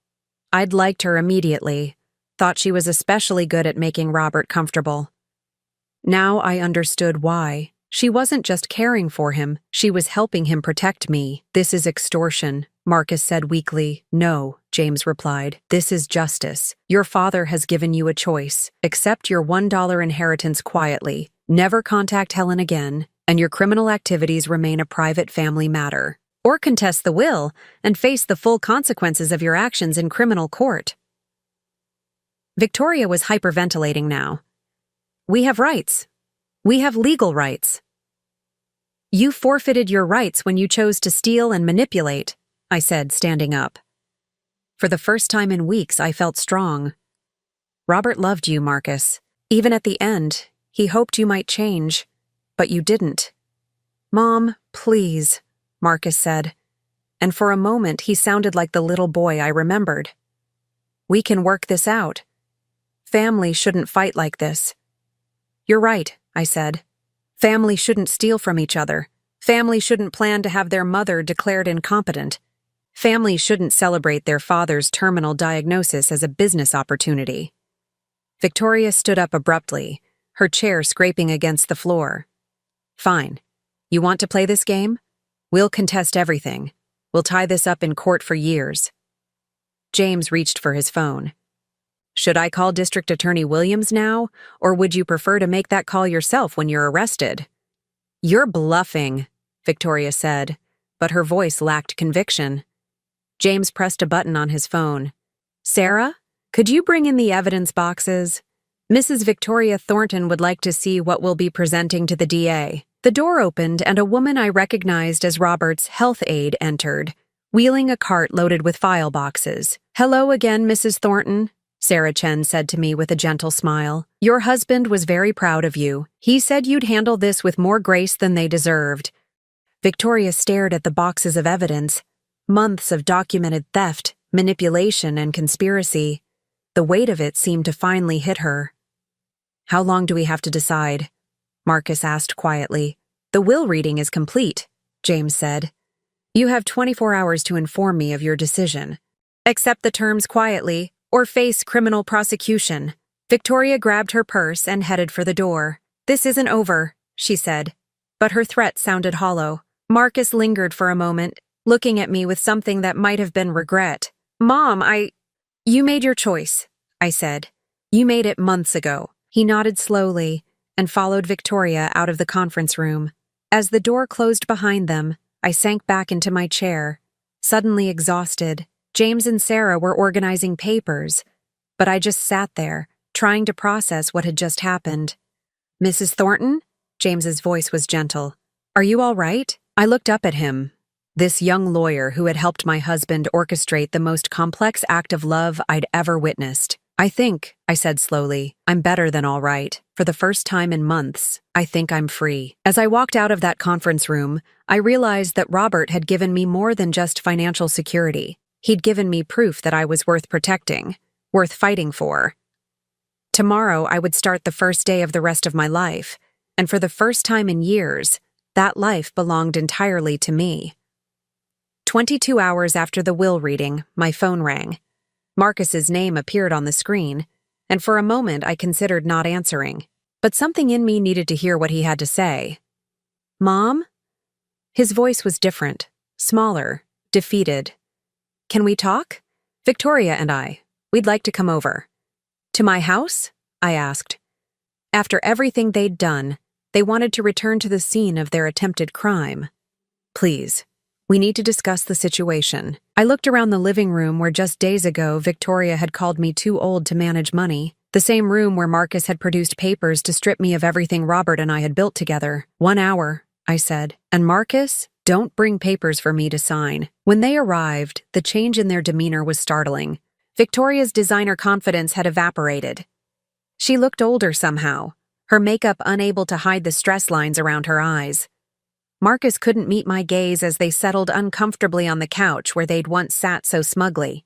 I'd liked her immediately, thought she was especially good at making Robert comfortable. Now I understood why. She wasn't just caring for him, she was helping him protect me. This is extortion, Marcus said weakly. No, James replied. This is justice. Your father has given you a choice. Accept your $1 inheritance quietly, never contact Helen again, and your criminal activities remain a private family matter. Or contest the will and face the full consequences of your actions in criminal court. Victoria was hyperventilating now. We have rights. We have legal rights. You forfeited your rights when you chose to steal and manipulate, I said, standing up. For the first time in weeks, I felt strong. Robert loved you, Marcus. Even at the end, he hoped you might change, but you didn't. Mom, please, Marcus said, and for a moment he sounded like the little boy I remembered. We can work this out. Family shouldn't fight like this. You're right, I said. Family shouldn't steal from each other. Family shouldn't plan to have their mother declared incompetent. Family shouldn't celebrate their father's terminal diagnosis as a business opportunity. Victoria stood up abruptly, her chair scraping against the floor. Fine. You want to play this game? We'll contest everything. We'll tie this up in court for years. James reached for his phone. Should I call District Attorney Williams now, or would you prefer to make that call yourself when you're arrested? You're bluffing, Victoria said, but her voice lacked conviction. James pressed a button on his phone. Sarah, could you bring in the evidence boxes? Mrs. Victoria Thornton would like to see what we'll be presenting to the DA. The door opened and a woman I recognized as Robert's health aide entered, wheeling a cart loaded with file boxes. Hello again, Mrs. Thornton, Sarah Chen said to me with a gentle smile. Your husband was very proud of you. He said you'd handle this with more grace than they deserved. Victoria stared at the boxes of evidence. Months of documented theft, manipulation, and conspiracy. The weight of it seemed to finally hit her. How long do we have to decide? Marcus asked quietly. The will reading is complete, James said. You have 24 hours to inform me of your decision. Accept the terms quietly, or face criminal prosecution. Victoria grabbed her purse and headed for the door. This isn't over, she said, but her threat sounded hollow. Marcus lingered for a moment, looking at me with something that might have been regret. Mom, You made your choice, I said. You made it months ago. He nodded slowly and followed Victoria out of the conference room. As the door closed behind them, I sank back into my chair, suddenly exhausted. James and Sarah were organizing papers, but I just sat there, trying to process what had just happened. Mrs. Thornton? James's voice was gentle. Are you all right? I looked up at him, this young lawyer who had helped my husband orchestrate the most complex act of love I'd ever witnessed. I think, I said slowly, I'm better than all right. For the first time in months, I think I'm free. As I walked out of that conference room, I realized that Robert had given me more than just financial security. He'd given me proof that I was worth protecting, worth fighting for. Tomorrow, I would start the first day of the rest of my life, and for the first time in years, that life belonged entirely to me. 22 hours after the will reading, my phone rang. Marcus's name appeared on the screen, and for a moment I considered not answering. But something in me needed to hear what he had to say. Mom? His voice was different, smaller, defeated. Can we talk? Victoria and we'd like to come over. To my house? I asked. After everything they'd done, they wanted to return to the scene of their attempted crime. Please, We need to discuss the situation. I looked around the living room where just days ago Victoria had called me too old to manage money. The same room where Marcus had produced papers to strip me of everything Robert and I had built together. 1 hour, I said. And Marcus, don't bring papers for me to sign. When they arrived, the change in their demeanor was startling. Victoria's designer confidence had evaporated. She looked older somehow, her makeup unable to hide the stress lines around her eyes. Marcus couldn't meet my gaze as they settled uncomfortably on the couch where they'd once sat so smugly.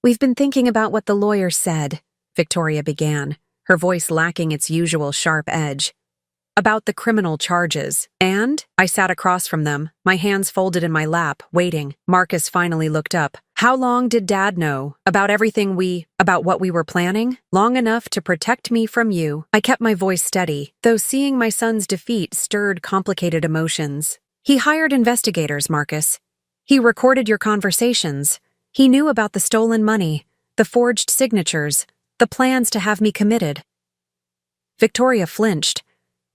"We've been thinking about what the lawyer said," Victoria began, her voice lacking its usual sharp edge. "About the criminal charges." And I sat across from them, my hands folded in my lap, waiting. Marcus finally looked up. "How long did Dad know about about what we were planning? Long enough to protect me from you." I kept my voice steady, though seeing my son's defeat stirred complicated emotions. "He hired investigators, Marcus. He recorded your conversations. He knew about the stolen money, the forged signatures, the plans to have me committed." Victoria flinched.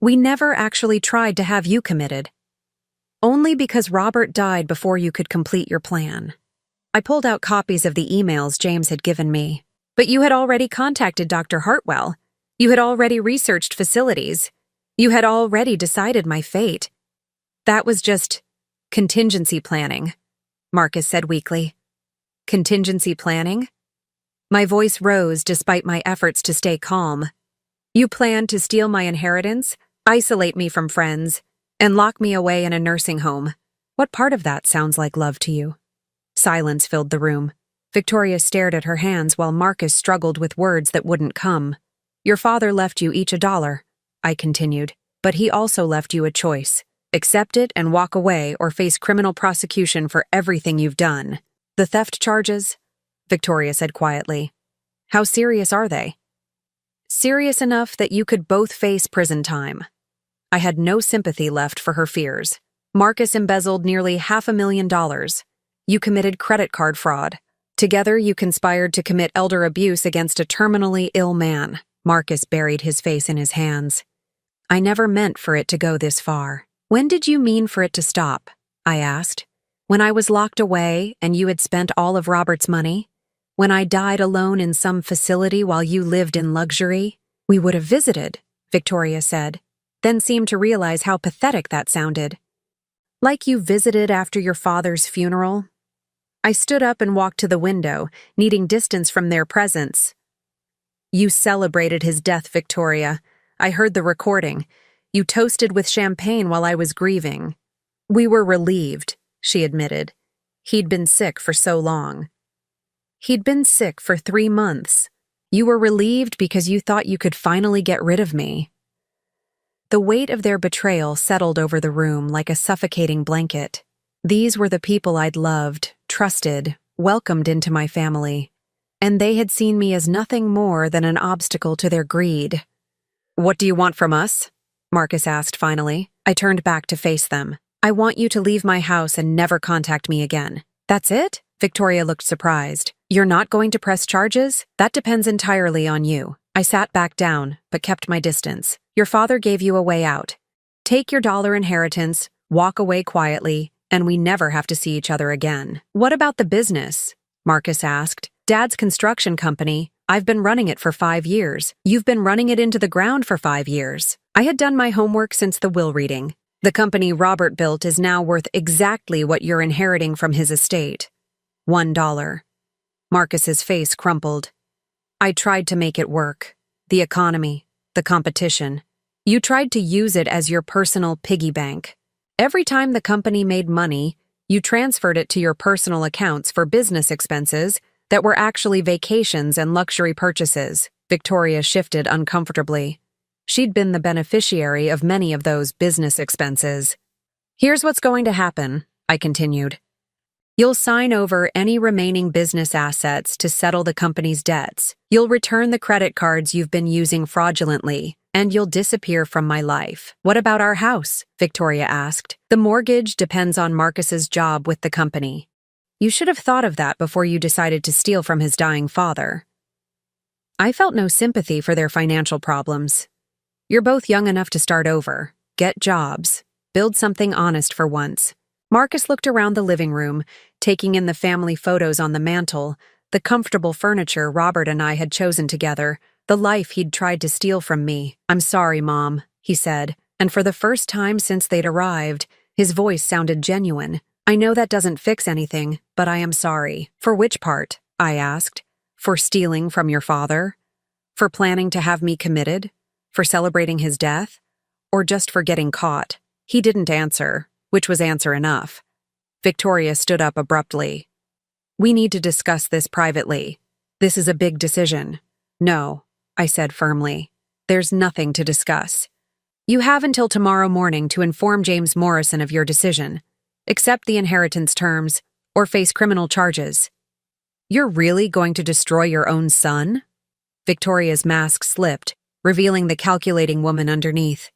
"We never actually tried to have you committed. Only because Robert died before you could complete your plan." I pulled out copies of the emails James had given me. "But you had already contacted Dr. Hartwell. You had already researched facilities. You had already decided my fate." "That was just contingency planning," Marcus said weakly. "Contingency planning?" My voice rose despite my efforts to stay calm. "You planned to steal my inheritance, isolate me from friends, and lock me away in a nursing home. What part of that sounds like love to you?" Silence filled the room. Victoria stared at her hands while Marcus struggled with words that wouldn't come. "Your father left you each $1, I continued, "but he also left you a choice. Accept it and walk away or face criminal prosecution for everything you've done." "The theft charges?" Victoria said quietly. "How serious are they?" "Serious enough that you could both face prison time." I had no sympathy left for her fears. "Marcus embezzled nearly $500,000. You committed credit card fraud. Together you conspired to commit elder abuse against a terminally ill man." Marcus buried his face in his hands. "I never meant for it to go this far." "When did you mean for it to stop?" I asked. "When I was locked away and you had spent all of Robert's money? When I died alone in some facility while you lived in luxury?" "We would have visited," Victoria said, then seemed to realize how pathetic that sounded. "Like you visited after your father's funeral?" I stood up and walked to the window, needing distance from their presence. "You celebrated his death, Victoria. I heard the recording. You toasted with champagne while I was grieving." "We were relieved," she admitted. "He'd been sick for so long." "He'd been sick for 3 months. You were relieved because you thought you could finally get rid of me." The weight of their betrayal settled over the room like a suffocating blanket. These were the people I'd loved, trusted, welcomed into my family, and they had seen me as nothing more than an obstacle to their greed. "What do you want from us?" Marcus asked finally. I turned back to face them. "I want you to leave my house and never contact me again." "That's it?" Victoria looked surprised. "You're not going to press charges? That depends entirely on you." I sat back down, but kept my distance. "Your father gave you a way out. Take your dollar inheritance, walk away quietly, and we never have to see each other again." "What about the business?" Marcus asked. "Dad's construction company. I've been running it for 5 years. You've been running it into the ground for 5 years." I had done my homework since the will reading. "The company Robert built is now worth exactly what you're inheriting from his estate. $1. Marcus's face crumpled. "I tried to make it work. The economy, the competition. You tried to use it as your personal piggy bank. Every time the company made money, you transferred it to your personal accounts for business expenses that were actually vacations and luxury purchases." Victoria shifted uncomfortably. She'd been the beneficiary of many of those business expenses. "Here's what's going to happen," I continued. "You'll sign over any remaining business assets to settle the company's debts. You'll return the credit cards you've been using fraudulently, and you'll disappear from my life." "What about our house?" Victoria asked. "The mortgage depends on Marcus's job with the company." "You should have thought of that before you decided to steal from his dying father." I felt no sympathy for their financial problems. "You're both young enough to start over, get jobs, build something honest for once. Marcus looked around the living room, taking in the family photos on the mantel, the comfortable furniture Robert and I had chosen together, the life he'd tried to steal from me. "I'm sorry, Mom," he said, and for the first time since they'd arrived, his voice sounded genuine. "I know that doesn't fix anything, but I am sorry." "For which part?" I asked. "For stealing from your father? For planning to have me committed? For celebrating his death? Or just for getting caught?" He didn't answer, which was answer enough. Victoria stood up abruptly. "We need to discuss this privately. This is a big decision." "No," I said firmly. "There's nothing to discuss. You have until tomorrow morning to inform James Morrison of your decision. Accept the inheritance terms, or face criminal charges." "You're really going to destroy your own son?" Victoria's mask slipped, revealing the calculating woman underneath.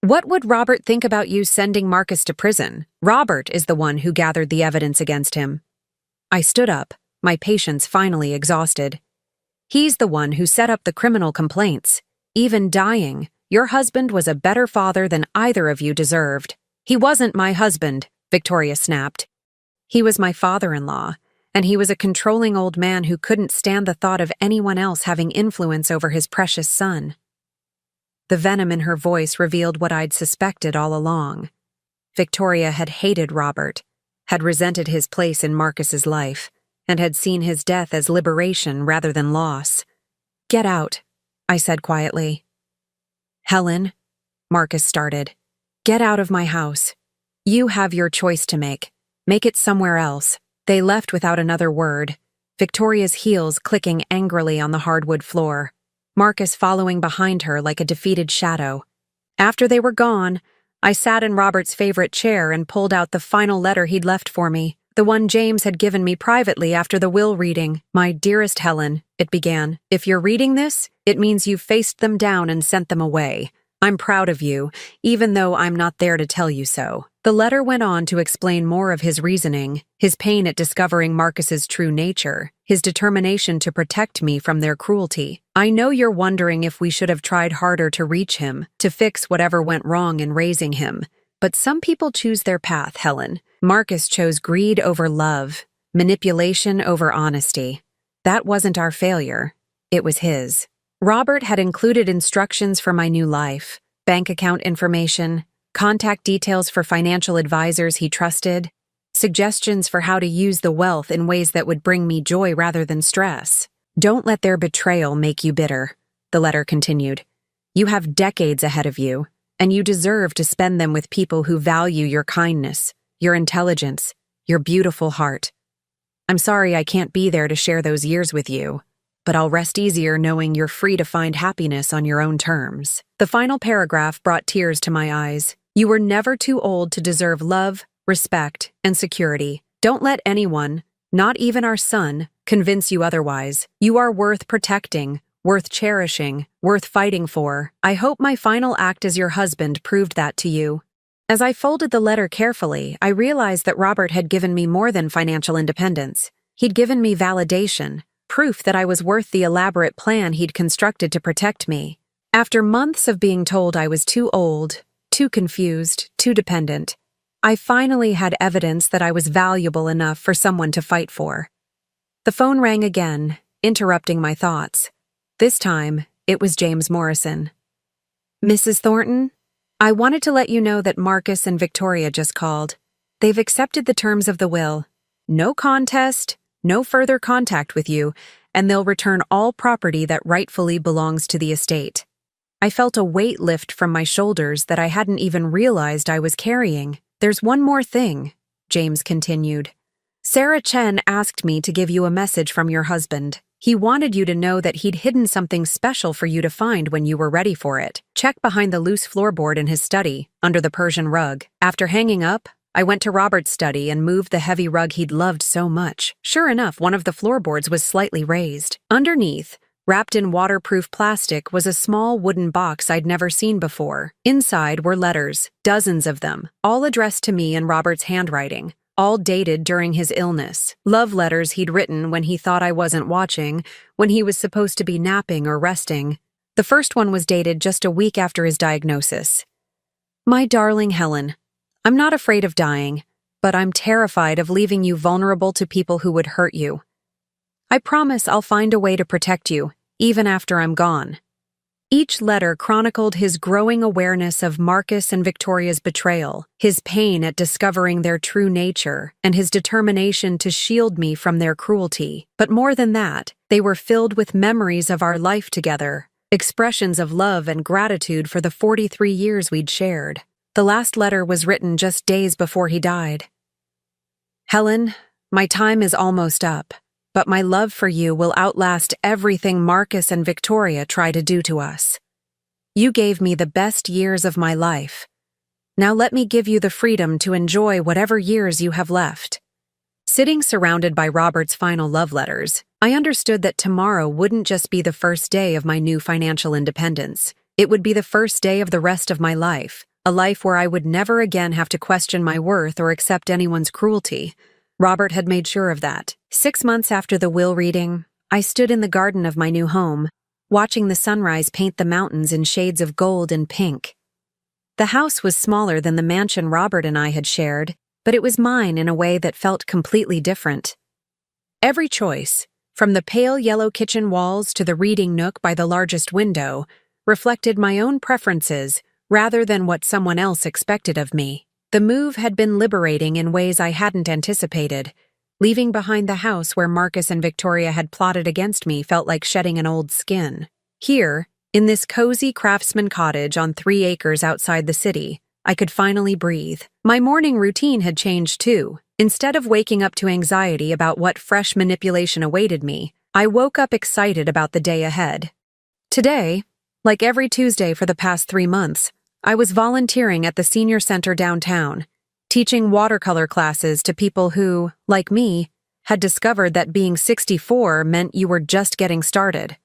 "What would Robert think about you sending Marcus to prison? Robert is the one who gathered the evidence against him." I stood up, my patience finally exhausted. "He's the one who set up the criminal complaints. Even dying, your husband was a better father than either of you deserved." "He wasn't my husband," Victoria snapped. "He was my father-in-law, and he was a controlling old man who couldn't stand the thought of anyone else having influence over his precious son." The venom in her voice revealed what I'd suspected all along. Victoria had hated Robert, had resented his place in Marcus's life, and had seen his death as liberation rather than loss. "Get out," I said quietly. "Helen," Marcus started, "get out of my house. You have your choice to make. Make it somewhere else." They left without another word, Victoria's heels clicking angrily on the hardwood floor, Marcus following behind her like a defeated shadow. After they were gone, I sat in Robert's favorite chair and pulled out the final letter he'd left for me, the one James had given me privately after the will reading. "My dearest Helen," it began, "if you're reading this, it means you've faced them down and sent them away. I'm proud of you, even though I'm not there to tell you so." The letter went on to explain more of his reasoning, his pain at discovering Marcus's true nature, his determination to protect me from their cruelty. "I know you're wondering if we should have tried harder to reach him, to fix whatever went wrong in raising him. But some people choose their path, Helen. Marcus chose greed over love, manipulation over honesty. That wasn't our failure. It was his." Robert had included instructions for my new life, bank account information, contact details for financial advisors he trusted, suggestions for how to use the wealth in ways that would bring me joy rather than stress. "Don't let their betrayal make you bitter," the letter continued. "You have decades ahead of you, and you deserve to spend them with people who value your kindness, your intelligence, your beautiful heart. I'm sorry I can't be there to share those years with you, but I'll rest easier knowing you're free to find happiness on your own terms." The final paragraph brought tears to my eyes. "You were never too old to deserve love, respect, and security. Don't let anyone, not even our son, convince you otherwise. You are worth protecting, worth cherishing, worth fighting for. I hope my final act as your husband proved that to you." As I folded the letter carefully, I realized that Robert had given me more than financial independence. He'd given me validation, proof that I was worth the elaborate plan he'd constructed to protect me. After months of being told I was too old, too confused, too dependent, I finally had evidence that I was valuable enough for someone to fight for. The phone rang again, interrupting my thoughts. This time, it was James Morrison. "Mrs. Thornton, I wanted to let you know that Marcus and Victoria just called. They've accepted the terms of the will. No contest, no further contact with you, and they'll return all property that rightfully belongs to the estate." I felt a weight lift from my shoulders that I hadn't even realized I was carrying. "There's one more thing," James continued. "Sarah Chen asked me to give you a message from your husband. He wanted you to know that he'd hidden something special for you to find when you were ready for it. Check behind the loose floorboard in his study, under the Persian rug." After hanging up, I went to Robert's study and moved the heavy rug he'd loved so much. Sure enough, one of the floorboards was slightly raised. Underneath, wrapped in waterproof plastic, was a small wooden box I'd never seen before. Inside were letters, dozens of them, all addressed to me in Robert's handwriting, all dated during his illness. Love letters he'd written when he thought I wasn't watching, when he was supposed to be napping or resting. The first one was dated just a week after his diagnosis. "My darling Helen, I'm not afraid of dying. but I'm terrified of leaving you vulnerable to people who would hurt you. I promise I'll find a way to protect you, even after I'm gone." Each letter chronicled his growing awareness of Marcus and Victoria's betrayal, his pain at discovering their true nature, and his determination to shield me from their cruelty. But more than that, they were filled with memories of our life together, expressions of love and gratitude for the 43 years we'd shared. The last letter was written just days before he died. "Helen, my time is almost up, but my love for you will outlast everything Marcus and Victoria try to do to us. You gave me the best years of my life. Now let me give you the freedom to enjoy whatever years you have left." Sitting surrounded by Robert's final love letters, I understood that tomorrow wouldn't just be the first day of my new financial independence. It would be the first day of the rest of my life, a life where I would never again have to question my worth or accept anyone's cruelty. Robert had made sure of that. 6 months after the will reading, I stood in the garden of my new home, watching the sunrise paint the mountains in shades of gold and pink. The house was smaller than the mansion Robert and I had shared, but it was mine in a way that felt completely different. Every choice, from the pale yellow kitchen walls to the reading nook by the largest window, reflected my own preferences rather than what someone else expected of me. The move had been liberating in ways I hadn't anticipated. Leaving behind the house where Marcus and Victoria had plotted against me felt like shedding an old skin. Here, in this cozy craftsman cottage on 3 acres outside the city, I could finally breathe. My morning routine had changed too. Instead of waking up to anxiety about what fresh manipulation awaited me, I woke up excited about the day ahead. Today, like every Tuesday for the past 3 months, I was volunteering at the senior center downtown, teaching watercolor classes to people who, like me, had discovered that being 64 meant you were just getting started.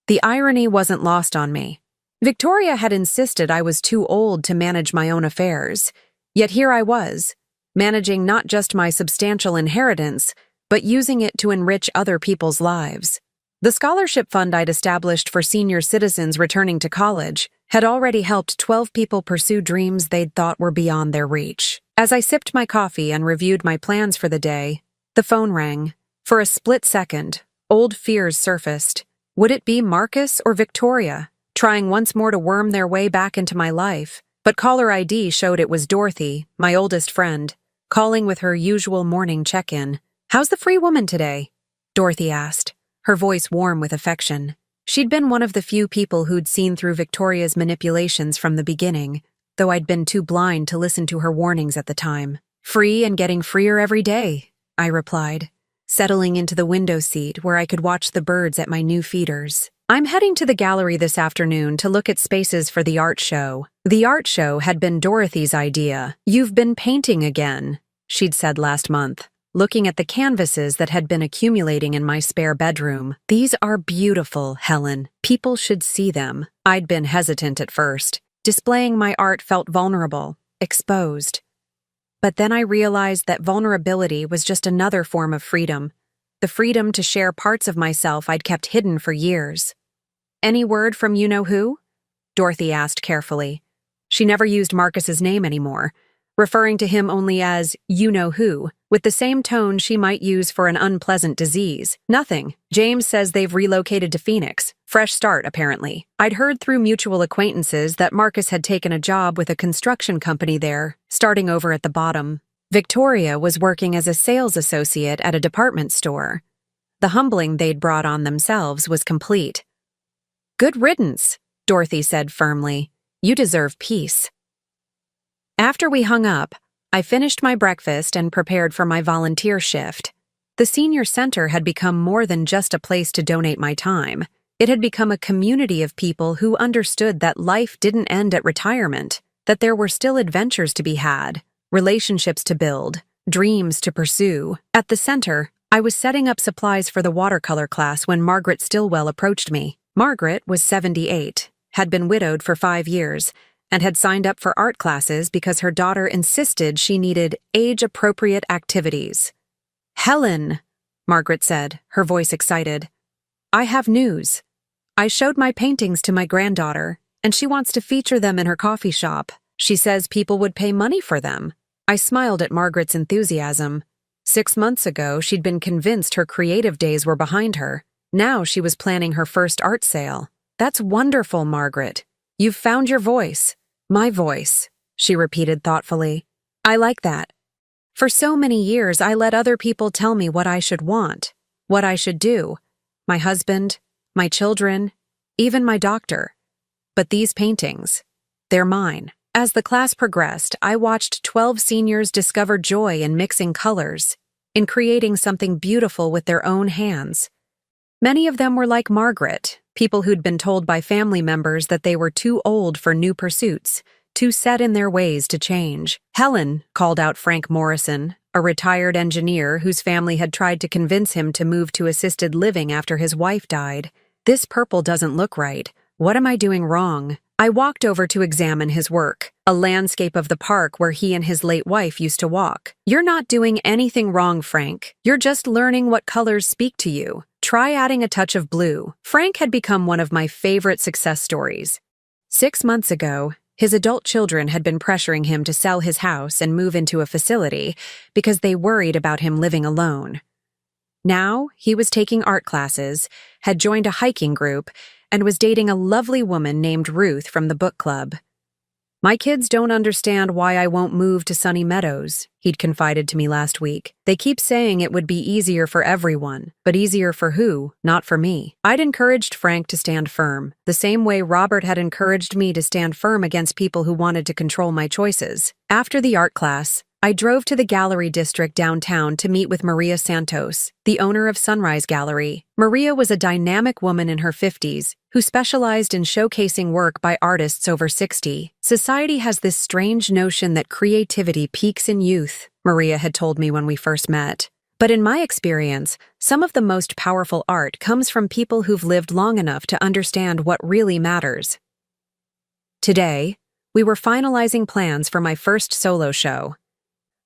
The irony wasn't lost on me. Victoria had insisted I was too old to manage my own affairs, yet here I was, managing not just my substantial inheritance, but using it to enrich other people's lives. The scholarship fund I'd established for senior citizens returning to college had already helped 12 people pursue dreams they'd thought were beyond their reach. As I sipped my coffee and reviewed my plans for the day, the phone rang. For a split second, old fears surfaced. Would it be Marcus or Victoria, trying once more to worm their way back into my life? But caller ID showed it was Dorothy, my oldest friend, calling with her usual morning check-in. "How's the free woman today?" Dorothy asked, her voice warm with affection. She'd been one of the few people who'd seen through Victoria's manipulations from the beginning, though I'd been too blind to listen to her warnings at the time. "Free and getting freer every day," I replied, settling into the window seat where I could watch the birds at my new feeders. "I'm heading to the gallery this afternoon to look at spaces for the art show." The art show had been Dorothy's idea. "You've been painting again," she'd said last month, looking at the canvases that had been accumulating in my spare bedroom. "These are beautiful, Helen. People should see them." I'd been hesitant at first. Displaying my art felt vulnerable, exposed. But then I realized that vulnerability was just another form of freedom, the freedom to share parts of myself I'd kept hidden for years. "Any word from you-know-who?" Dorothy asked carefully. She never used Marcus's name anymore, referring to him only as you-know-who, with the same tone she might use for an unpleasant disease. "Nothing. James says they've relocated to Phoenix. Fresh start, apparently." I'd heard through mutual acquaintances that Marcus had taken a job with a construction company there, starting over at the bottom. Victoria was working as a sales associate at a department store. The humbling they'd brought on themselves was complete. "Good riddance," Dorothy said firmly. "You deserve peace." After we hung up, I finished my breakfast and prepared for my volunteer shift. The senior center had become more than just a place to donate my time. It had become a community of people who understood that life didn't end at retirement, that there were still adventures to be had, relationships to build, dreams to pursue. At the center, I was setting up supplies for the watercolor class when Margaret Stillwell approached me. Margaret was 78, had been widowed for 5 years, and had signed up for art classes because her daughter insisted she needed age-appropriate activities. "Helen," Margaret said, her voice excited, "I have news. I showed my paintings to my granddaughter, and she wants to feature them in her coffee shop. She says people would pay money for them." I smiled at Margaret's enthusiasm. 6 months ago, she'd been convinced her creative days were behind her. Now she was planning her first art sale. That's wonderful, Margaret. You've found your voice. My voice, she repeated thoughtfully. I like that. For so many years, I let other people tell me what I should want, what I should do. My husband, my children, even my doctor. But these paintings, they're mine. As the class progressed, I watched 12 seniors discover joy in mixing colors, in creating something beautiful with their own hands. Many of them were like Margaret, people who'd been told by family members that they were too old for new pursuits, too set in their ways to change. Helen, called out Frank Morrison, a retired engineer whose family had tried to convince him to move to assisted living after his wife died. This purple doesn't look right. What am I doing wrong? I walked over to examine his work, a landscape of the park where he and his late wife used to walk. You're not doing anything wrong, Frank. You're just learning what colors speak to you. Try adding a touch of blue. Frank had become one of my favorite success stories. 6 months ago, his adult children had been pressuring him to sell his house and move into a facility because they worried about him living alone. Now, he was taking art classes, had joined a hiking group, and was dating a lovely woman named Ruth from the book club. My kids don't understand why I won't move to Sunny Meadows, he'd confided to me last week. They keep saying it would be easier for everyone, but easier for who? Not for me. I'd encouraged Frank to stand firm, the same way Robert had encouraged me to stand firm against people who wanted to control my choices. After the art class, I drove to the gallery district downtown to meet with Maria Santos, the owner of Sunrise Gallery. Maria was a dynamic woman in her 50s who specialized in showcasing work by artists over 60. Society has this strange notion that creativity peaks in youth, Maria had told me when we first met. But in my experience, some of the most powerful art comes from people who've lived long enough to understand what really matters. Today, we were finalizing plans for my first solo show.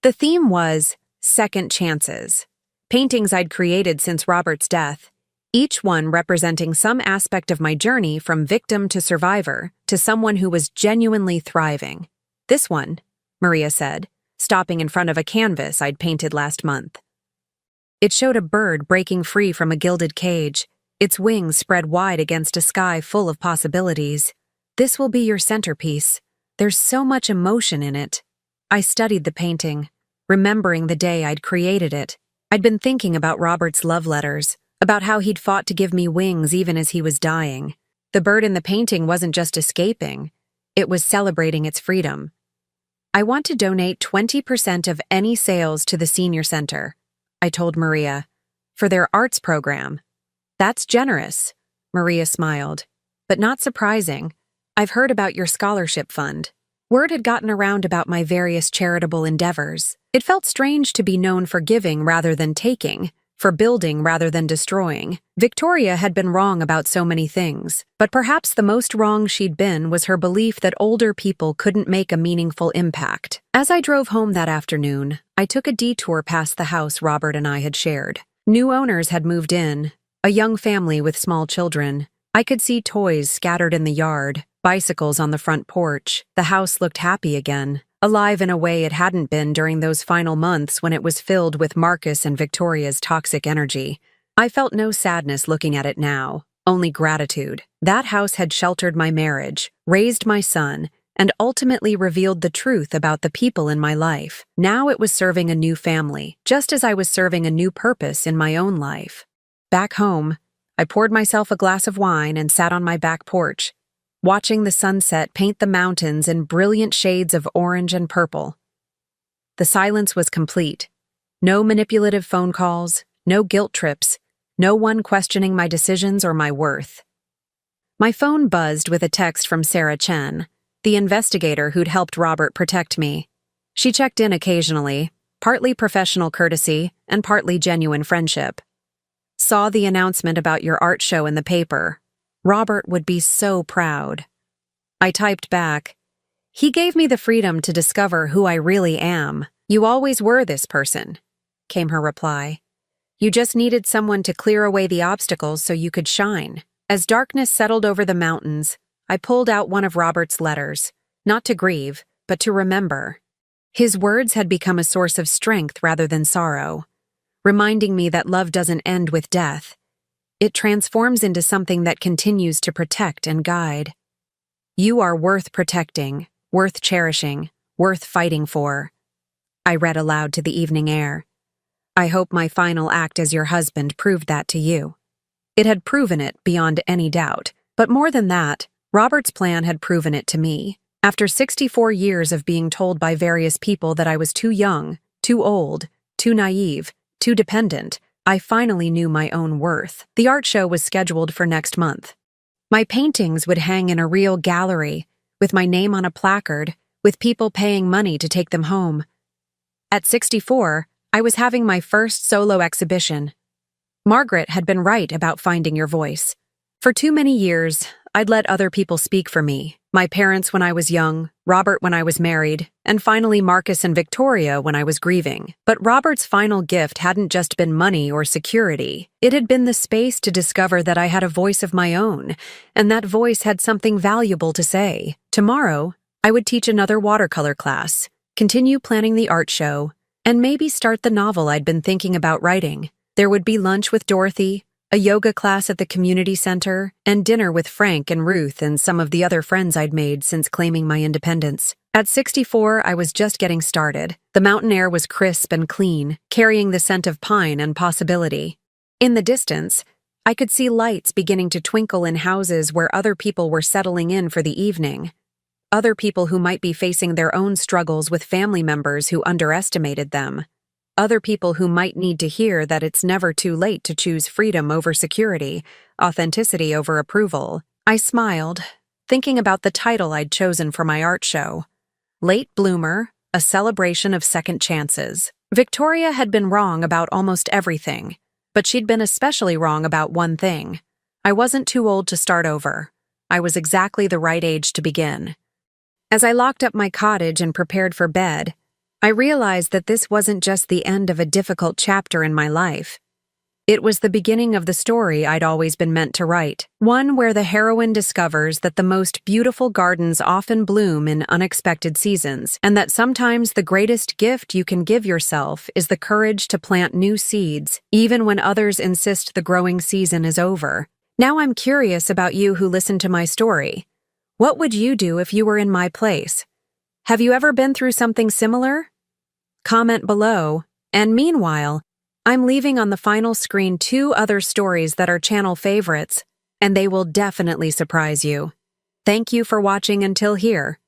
The theme was Second Chances, paintings I'd created since Robert's death, each one representing some aspect of my journey from victim to survivor to someone who was genuinely thriving. This one, Maria said, stopping in front of a canvas I'd painted last month. It showed a bird breaking free from a gilded cage, its wings spread wide against a sky full of possibilities. This will be your centerpiece. There's so much emotion in it. I studied the painting, remembering the day I'd created it. I'd been thinking about Robert's love letters, about how he'd fought to give me wings even as he was dying. The bird in the painting wasn't just escaping, it was celebrating its freedom. I want to donate 20% of any sales to the senior center, I told Maria, for their arts program. That's generous, Maria smiled, but not surprising. I've heard about your scholarship fund. Word had gotten around about my various charitable endeavors. It felt strange to be known for giving rather than taking, for building rather than destroying. Victoria had been wrong about so many things, but perhaps the most wrong she'd been was her belief that older people couldn't make a meaningful impact. As I drove home that afternoon, I took a detour past the house Robert and I had shared. New owners had moved in, a young family with small children. I could see toys scattered in the yard, bicycles on the front porch. The house looked happy again, alive in a way it hadn't been during those final months when it was filled with Marcus and Victoria's toxic energy. I felt no sadness looking at it now, only gratitude. That house had sheltered my marriage, raised my son, and ultimately revealed the truth about the people in my life. Now it was serving a new family, just as I was serving a new purpose in my own life. Back home, I poured myself a glass of wine and sat on my back porch, watching the sunset paint the mountains in brilliant shades of orange and purple. The silence was complete. No manipulative phone calls, no guilt trips, no one questioning my decisions or my worth. My phone buzzed with a text from Sarah Chen, the investigator who'd helped Robert protect me. She checked in occasionally, partly professional courtesy and partly genuine friendship. Saw the announcement about your art show in the paper. Robert would be so proud. I typed back, "He gave me the freedom to discover who I really am. You always were this person," came her reply. "You just needed someone to clear away the obstacles so you could shine." As darkness settled over the mountains, I pulled out one of Robert's letters, not to grieve, but to remember. His words had become a source of strength rather than sorrow, reminding me that love doesn't end with death. It transforms into something that continues to protect and guide. You are worth protecting, worth cherishing, worth fighting for. I read aloud to the evening air. I hope my final act as your husband proved that to you. It had proven it beyond any doubt, but more than that, Robert's plan had proven it to me. After 64 years of being told by various people that I was too young, too old, too naive, too dependent, I finally knew my own worth. The art show was scheduled for next month. My paintings would hang in a real gallery, with my name on a placard, with people paying money to take them home. At 64, I was having my first solo exhibition. Margaret had been right about finding your voice. For too many years, I'd let other people speak for me. My parents when I was young, Robert when I was married, and finally Marcus and Victoria when I was grieving. But Robert's final gift hadn't just been money or security. It had been the space to discover that I had a voice of my own, and that voice had something valuable to say. Tomorrow, I would teach another watercolor class, continue planning the art show, and maybe start the novel I'd been thinking about writing. There would be lunch with Dorothy, a yoga class at the community center, and dinner with Frank and Ruth and some of the other friends I'd made since claiming my independence. At 64, I was just getting started. The mountain air was crisp and clean, carrying the scent of pine and possibility. In the distance, I could see lights beginning to twinkle in houses where other people were settling in for the evening. Other people who might be facing their own struggles with family members who underestimated them. Other people who might need to hear that it's never too late to choose freedom over security, authenticity over approval. I smiled, thinking about the title I'd chosen for my art show. Late Bloomer, a celebration of second chances. Victoria had been wrong about almost everything, but she'd been especially wrong about one thing. I wasn't too old to start over. I was exactly the right age to begin. As I locked up my cottage and prepared for bed, I realized that this wasn't just the end of a difficult chapter in my life. It was the beginning of the story I'd always been meant to write, one where the heroine discovers that the most beautiful gardens often bloom in unexpected seasons, and that sometimes the greatest gift you can give yourself is the courage to plant new seeds, even when others insist the growing season is over. Now I'm curious about you who listen to my story. What would you do if you were in my place? Have you ever been through something similar? Comment below, and meanwhile, I'm leaving on the final screen 2 other stories that are channel favorites, and they will definitely surprise you. Thank you for watching until here.